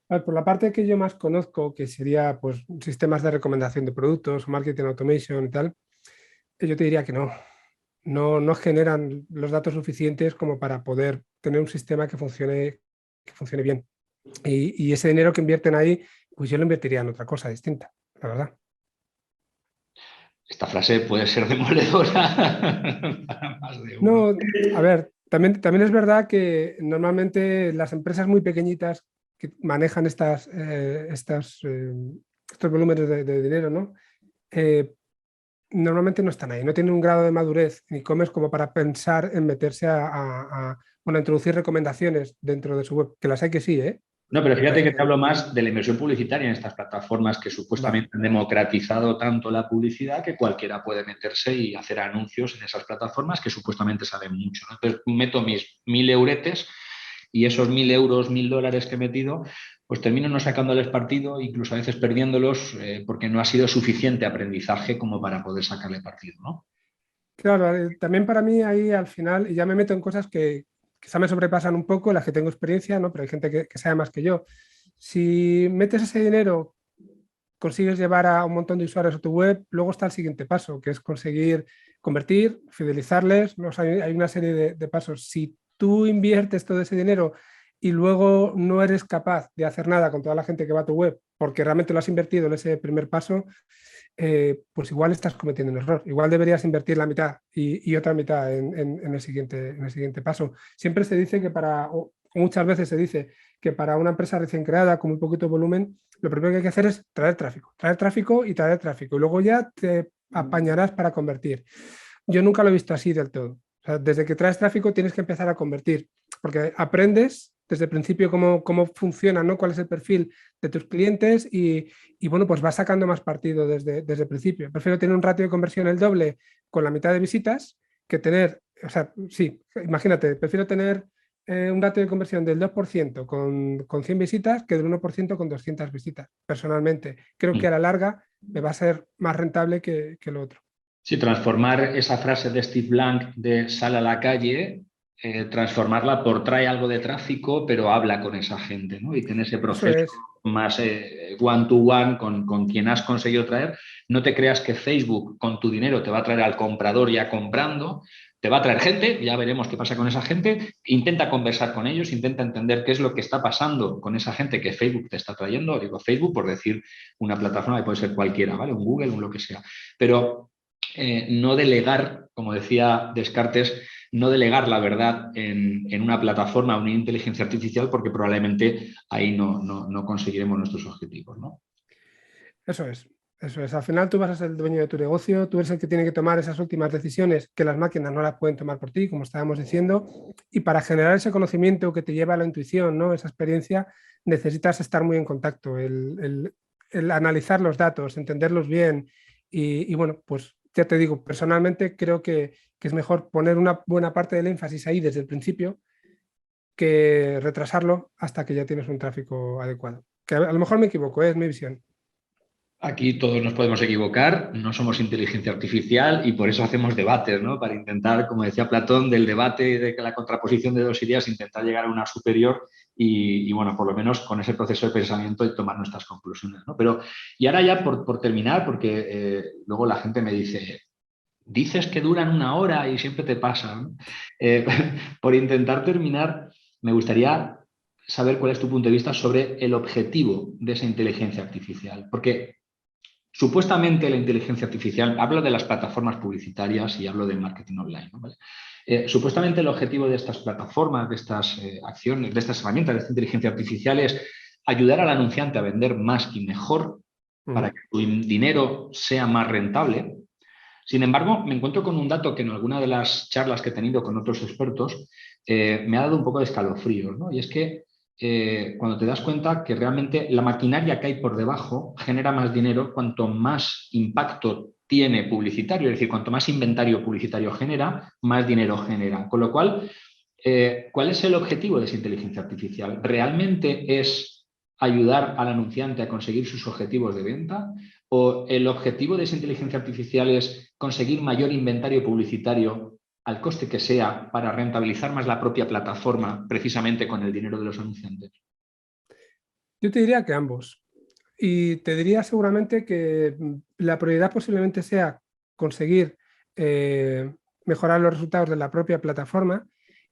A ver, por la parte que yo más conozco, que sería pues, sistemas de recomendación de productos, marketing automation y tal, yo te diría que no generan los datos suficientes como para poder tener un sistema que funcione bien. Y ese dinero que invierten ahí, pues yo lo invertiría en otra cosa distinta, la verdad. Esta frase puede ser demoledora para más de uno. No, a ver, también es verdad que normalmente las empresas muy pequeñitas que manejan estos volúmenes de dinero, ¿no? Normalmente no están ahí, no tienen un grado de madurez en e-commerce como para pensar en meterse bueno, introducir recomendaciones dentro de su web, que las hay que sí, ¿eh? No, pero fíjate que te Eh, hablo más de la inversión publicitaria en estas plataformas que vale. supuestamente han democratizado tanto la publicidad que cualquiera puede meterse y hacer anuncios en esas plataformas que supuestamente saben mucho, ¿no? Entonces meto mis 1.000 euretes y esos 1.000 euros, 1.000 dólares que he metido, pues termino no sacándoles partido, incluso a veces perdiéndolos porque no ha sido suficiente aprendizaje como para poder sacarle partido, ¿no? Claro, también para mí ahí al final, y ya me meto en cosas que quizá me sobrepasan un poco, las que tengo experiencia, ¿no? Pero hay gente que sabe más que yo. Si metes ese dinero, consigues llevar a un montón de usuarios a tu web, luego está el siguiente paso, que es conseguir convertir, fidelizarles, ¿no? O sea, hay una serie de pasos. Si tú inviertes todo ese dinero y luego no eres capaz de hacer nada con toda la gente que va a tu web, porque realmente lo has invertido en ese primer paso, pues igual estás cometiendo un error. Igual deberías invertir la mitad y otra mitad en el siguiente paso. Siempre se dice que o muchas veces se dice que para una empresa recién creada con muy poquito volumen, lo primero que hay que hacer es traer tráfico y traer tráfico. Y luego ya te apañarás para convertir. Yo nunca lo he visto así del todo. O sea, desde que traes tráfico tienes que empezar a convertir, porque aprendes desde el principio cómo funciona, ¿no? Cuál es el perfil de tus clientes y bueno, pues vas sacando más partido desde el principio. Prefiero tener un ratio de conversión el doble con la mitad de visitas que tener, o sea, sí, imagínate, prefiero tener un ratio de conversión del 2% con 100 visitas que del 1% con 200 visitas. Personalmente, creo que a la larga me va a ser más rentable que lo otro. Sí, transformar esa frase de Steve Blank de sal a la calle, transformarla por trae algo de tráfico, pero habla con esa gente, ¿no? Y tiene ese Eso proceso es. más one-to-one con quien has conseguido traer. No te creas que Facebook con tu dinero te va a traer al comprador ya comprando, te va a traer gente, ya veremos qué pasa con esa gente. Intenta conversar con ellos, intenta entender qué es lo que está pasando con esa gente que Facebook te está trayendo. Digo Facebook por decir una plataforma que puede ser cualquiera, ¿vale? Un Google, un lo que sea. Pero no delegar, como decía Descartes, no delegar la verdad en una plataforma o una inteligencia artificial porque probablemente ahí no conseguiremos nuestros objetivos, ¿no? Eso es. Eso es. Al final tú vas a ser el dueño de tu negocio, tú eres el que tiene que tomar esas últimas decisiones que las máquinas no las pueden tomar por ti, como estábamos diciendo, y para generar ese conocimiento que te lleva a la intuición, ¿no? Esa experiencia, necesitas estar muy en contacto, el analizar los datos, entenderlos bien y bueno, pues ya te digo, personalmente creo que es mejor poner una buena parte del énfasis ahí desde el principio que retrasarlo hasta que ya tienes un tráfico adecuado. Que a lo mejor me equivoco, es mi visión. Aquí todos nos podemos equivocar, no somos inteligencia artificial y por eso hacemos debates, ¿no? Para intentar, como decía Platón, del debate y de la contraposición de dos ideas, intentar llegar a una superior y bueno, por lo menos con ese proceso de pensamiento y tomar nuestras conclusiones, ¿no? Pero, y ahora ya por terminar, porque luego la gente me dice, dices que duran una hora y siempre te pasa, ¿no? Por intentar terminar, me gustaría saber cuál es tu punto de vista sobre el objetivo de esa inteligencia artificial, porque supuestamente la inteligencia artificial, hablo de las plataformas publicitarias y hablo del marketing online, ¿no? ¿Vale? Supuestamente el objetivo de estas plataformas, de estas acciones, de estas herramientas, de esta inteligencia artificial es ayudar al anunciante a vender más y mejor Uh para -huh. que tu dinero sea más rentable. Sin embargo, me encuentro con un dato que en alguna de las charlas que he tenido con otros expertos me ha dado un poco de escalofríos, ¿no? Y es que cuando te das cuenta que realmente la maquinaria que hay por debajo genera más dinero cuanto más impacto tiene publicitario, es decir, cuanto más inventario publicitario genera, más dinero genera. Con lo cual, ¿cuál es el objetivo de esa inteligencia artificial? ¿Realmente es ayudar al anunciante a conseguir sus objetivos de venta ¿O el objetivo de esa inteligencia artificial es conseguir mayor inventario publicitario al coste que sea para rentabilizar más la propia plataforma precisamente con el dinero de los anunciantes? Yo te diría que ambos. Y te diría seguramente que la prioridad posiblemente sea conseguir mejorar los resultados de la propia plataforma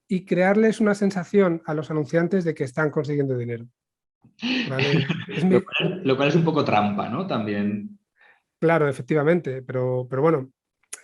y crearles una sensación a los anunciantes de que están consiguiendo dinero. ¿Vale? Lo cual es un poco trampa, ¿no? También. Claro, efectivamente, pero bueno,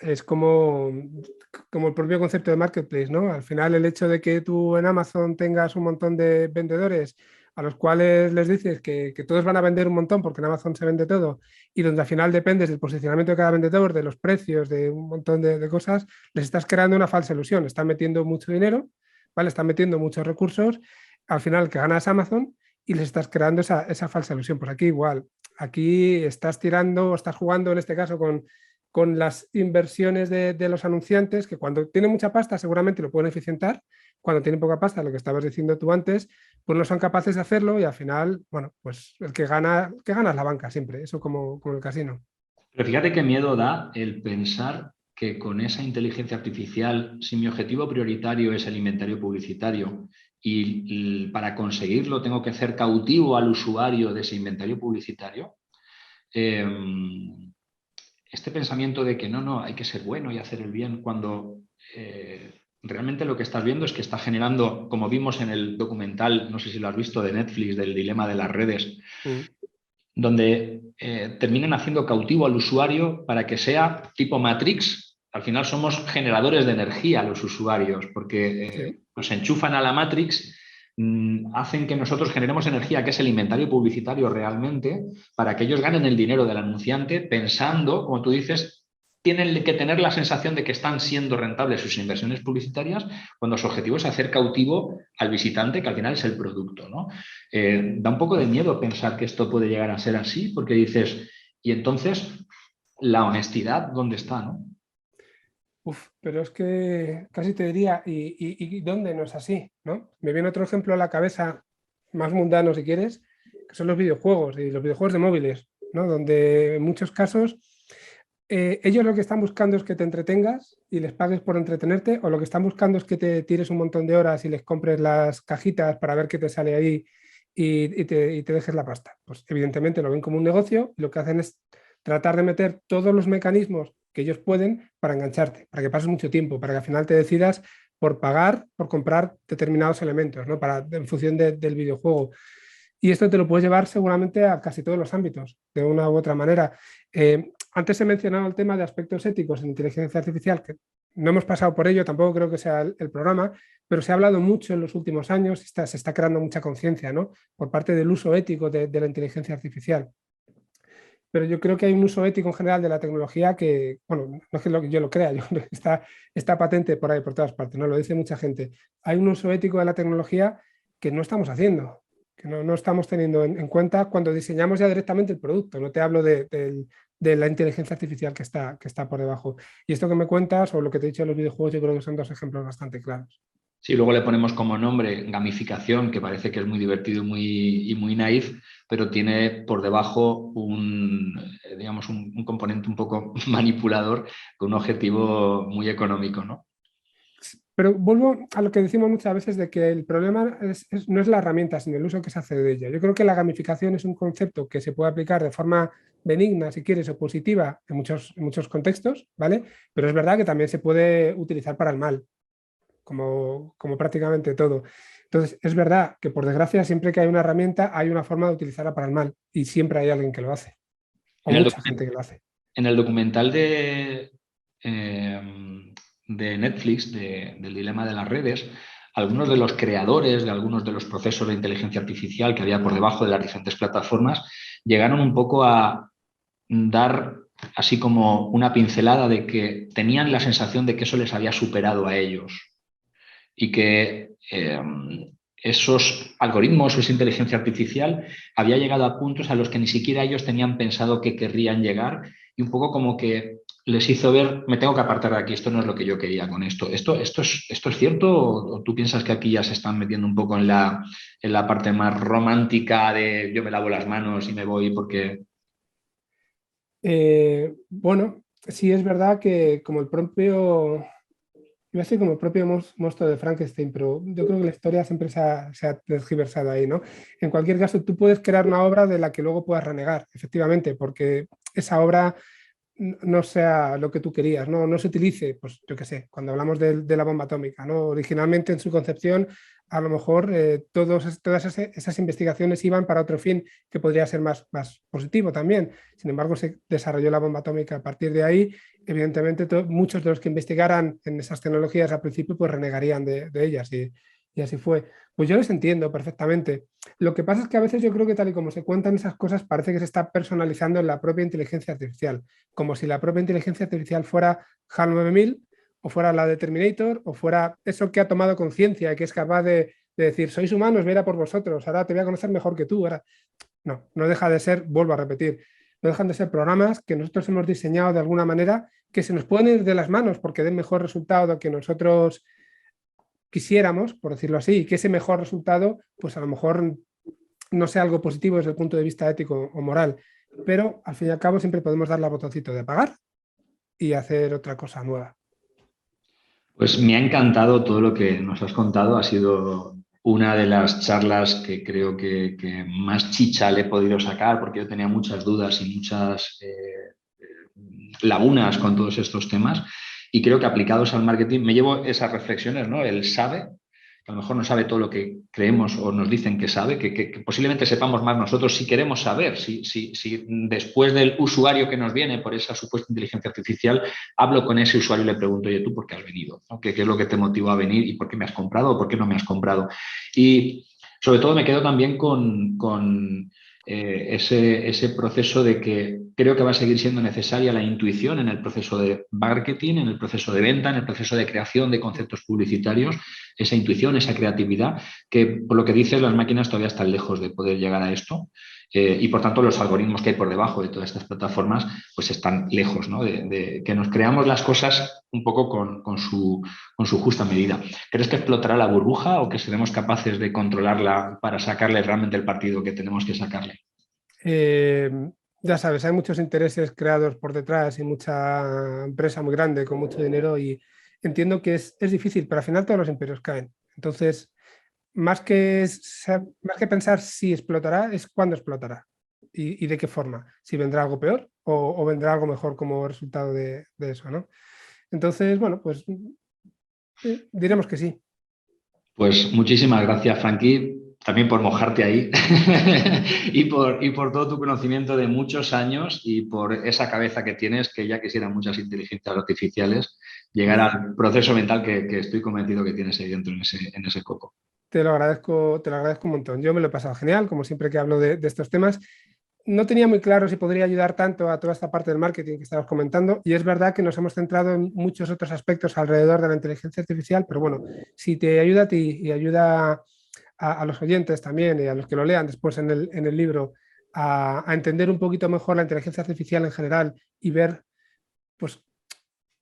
es como el propio concepto de marketplace, ¿no? Al final el hecho de que tú en Amazon tengas un montón de vendedores a los cuales les dices que todos van a vender un montón porque en Amazon se vende todo y donde al final dependes del posicionamiento de cada vendedor, de los precios, de un montón de cosas, les estás creando una falsa ilusión. Están metiendo mucho dinero, ¿vale? Están metiendo muchos recursos, al final que ganas Amazon y les estás creando esa falsa ilusión. Pues aquí igual, aquí estás tirando, estás jugando en este caso con las inversiones de los anunciantes, que cuando tienen mucha pasta seguramente lo pueden eficientar, cuando tienen poca pasta, lo que estabas diciendo tú antes, pues no son capaces de hacerlo y al final, bueno, pues el que gana es la banca siempre, eso como el casino. Pero fíjate qué miedo da el pensar que con esa inteligencia artificial, si mi objetivo prioritario es el inventario publicitario y para conseguirlo tengo que hacer cautivo al usuario de ese inventario publicitario, eh, este pensamiento de que no, hay que ser bueno y hacer el bien cuando realmente lo que estás viendo es que está generando, como vimos en el documental, no sé si lo has visto, de Netflix, del dilema de las redes, Mm. donde terminan haciendo cautivo al usuario para que sea tipo Matrix. Al final somos generadores de energía los usuarios, porque Sí. nos enchufan a la Matrix, hacen que nosotros generemos energía, que es el inventario publicitario realmente, para que ellos ganen el dinero del anunciante, pensando, como tú dices, tienen que tener la sensación de que están siendo rentables sus inversiones publicitarias cuando su objetivo es hacer cautivo al visitante, que al final es el producto, ¿no? Da un poco de miedo pensar que esto puede llegar a ser así, porque dices, y entonces la honestidad, ¿dónde está, no? Uf, pero es que casi te diría, ¿y dónde no es así? ¿No? Me viene otro ejemplo a la cabeza, más mundano si quieres, que son los videojuegos y los videojuegos de móviles, ¿no? Donde en muchos casos ellos lo que están buscando es que te entretengas y les pagues por entretenerte, o lo que están buscando es que te tires un montón de horas y les compres las cajitas para ver qué te sale ahí y te dejes la pasta. Pues evidentemente lo ven como un negocio y lo que hacen es tratar de meter todos los mecanismos que ellos pueden para engancharte, para que pases mucho tiempo, para que al final te decidas por pagar, por comprar determinados elementos, ¿no? En función del videojuego. Y esto te lo puedes llevar seguramente a casi todos los ámbitos, de una u otra manera. Antes he mencionado el tema de aspectos éticos en inteligencia artificial, que no hemos pasado por ello, tampoco creo que sea el programa, pero se ha hablado mucho en los últimos años, se está creando mucha conciencia, ¿no? Por parte del uso ético de la inteligencia artificial. Pero yo creo que hay un uso ético en general de la tecnología que, bueno, no es que yo lo crea, está patente por ahí, por todas partes, ¿no? Lo dice mucha gente. Hay un uso ético de la tecnología que no estamos haciendo, que no estamos teniendo en cuenta cuando diseñamos ya directamente el producto. No te hablo de la inteligencia artificial que está por debajo. Y esto que me cuentas, o lo que te he dicho de los videojuegos, yo creo que son dos ejemplos bastante claros. Sí, luego le ponemos como nombre gamificación, que parece que es muy divertido y muy naif, pero tiene por debajo digamos, un componente un poco manipulador con un objetivo muy económico, ¿no? Pero vuelvo a lo que decimos muchas veces de que el problema no es la herramienta, sino el uso que se hace de ella. Yo creo que la gamificación es un concepto que se puede aplicar de forma benigna, si quieres, o positiva en muchos contextos, ¿vale? Pero es verdad que también se puede utilizar para el mal, como prácticamente todo. Entonces, es verdad que por desgracia, siempre que hay una herramienta, hay una forma de utilizarla para el mal y siempre hay alguien que lo hace, o En el, mucha gente que lo hace. en el documental de Netflix, del dilema de las redes, algunos de los creadores de algunos de los procesos de inteligencia artificial que había por debajo de las diferentes plataformas llegaron un poco a dar así como una pincelada de que tenían la sensación de que eso les había superado a ellos y que esos algoritmos o esa inteligencia artificial había llegado a puntos a los que ni siquiera ellos tenían pensado que querrían llegar y un poco como que les hizo ver, me tengo que apartar de aquí, esto no es lo que yo quería con esto. ¿Esto es cierto o tú piensas que aquí ya se están metiendo un poco en la parte más romántica de yo me lavo las manos y me voy porque... Bueno, sí es verdad que como el propio, iba a decir como el propio monstruo de Frankenstein, pero yo creo que la historia siempre se ha tergiversado ahí, ¿no? En cualquier caso, tú puedes crear una obra de la que luego puedas renegar, efectivamente, porque esa obra no sea lo que tú querías, no se utilice, pues yo qué sé, cuando hablamos de la bomba atómica, ¿no? Originalmente en su concepción, a lo mejor todas esas investigaciones iban para otro fin que podría ser más positivo también. Sin embargo, se desarrolló la bomba atómica. A partir de ahí, evidentemente, muchos de los que investigaran en esas tecnologías al principio, pues renegarían de ellas y así fue. Pues yo les entiendo perfectamente. Lo que pasa es que a veces yo creo que tal y como se cuentan esas cosas, parece que se está personalizando en la propia inteligencia artificial, como si la propia inteligencia artificial fuera HAL 9000 o fuera la de Terminator o fuera eso que ha tomado conciencia y que es capaz de decir, sois humanos, mira por vosotros, ahora te voy a conocer mejor que tú. Ahora. No deja de ser, vuelvo a repetir, no dejan de ser programas que nosotros hemos diseñado de alguna manera que se nos pueden ir de las manos porque den mejor resultado de que nosotros quisiéramos, por decirlo así, y que ese mejor resultado, pues a lo mejor no sea algo positivo desde el punto de vista ético o moral, pero al fin y al cabo siempre podemos darle al botoncito de apagar y hacer otra cosa nueva. Pues me ha encantado todo lo que nos has contado. Ha sido una de las charlas que creo que más chicha le he podido sacar porque yo tenía muchas dudas y muchas lagunas con todos estos temas. Y creo que aplicados al marketing me llevo esas reflexiones, ¿no? Él sabe, que a lo mejor no sabe todo lo que creemos o nos dicen que sabe, que posiblemente sepamos más nosotros si queremos saber, si después del usuario que nos viene por esa supuesta inteligencia artificial, hablo con ese usuario y le pregunto, oye, ¿tú por qué has venido? ¿No? ¿Qué es lo que te motivó a venir y por qué me has comprado o por qué no me has comprado? Y sobre todo me quedo también con ese proceso de que creo que va a seguir siendo necesaria la intuición en el proceso de marketing, en el proceso de venta, en el proceso de creación de conceptos publicitarios, esa intuición, esa creatividad, que por lo que dices las máquinas todavía están lejos de poder llegar a esto y por tanto los algoritmos que hay por debajo de todas estas plataformas pues están lejos, ¿no? de que nos creamos las cosas un poco con su justa medida. ¿Crees que explotará la burbuja o que seremos capaces de controlarla para sacarle realmente el partido que tenemos que sacarle? Eh, ya sabes, hay muchos intereses creados por detrás y mucha empresa muy grande con mucho dinero y entiendo que es difícil, pero al final todos los imperios caen. Entonces, más que pensar si explotará, es cuándo explotará y de qué forma. Si vendrá algo peor o vendrá algo mejor como resultado de eso, ¿no? Entonces, bueno, pues diremos que sí. Pues muchísimas gracias, Frankie, también por mojarte ahí y por todo tu conocimiento de muchos años y por esa cabeza que tienes, que ya quisieran muchas inteligencias artificiales llegar al proceso mental que estoy convencido que tienes ahí dentro en ese coco. Te lo agradezco un montón. Yo me lo he pasado genial, como siempre que hablo de estos temas. No tenía muy claro si podría ayudar tanto a toda esta parte del marketing que estabas comentando y es verdad que nos hemos centrado en muchos otros aspectos alrededor de la inteligencia artificial, pero bueno, si te ayuda a ti y ayuda a los oyentes también y a los que lo lean después en el libro a entender un poquito mejor la inteligencia artificial en general y ver pues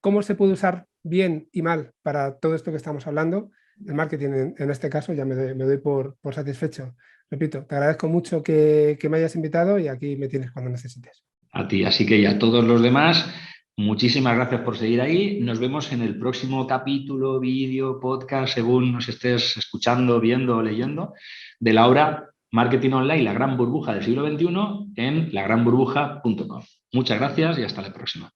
cómo se puede usar bien y mal para todo esto que estamos hablando, el marketing en este caso ya me doy por satisfecho. Repito, te agradezco mucho que me hayas invitado y aquí me tienes cuando necesites. A ti, así que y a todos los demás, muchísimas gracias por seguir ahí. Nos vemos en el próximo capítulo, vídeo, podcast, según nos estés escuchando, viendo o leyendo, de la obra Marketing Online, la gran burbuja del siglo XXI en lagranburbuja.com. Muchas gracias y hasta la próxima.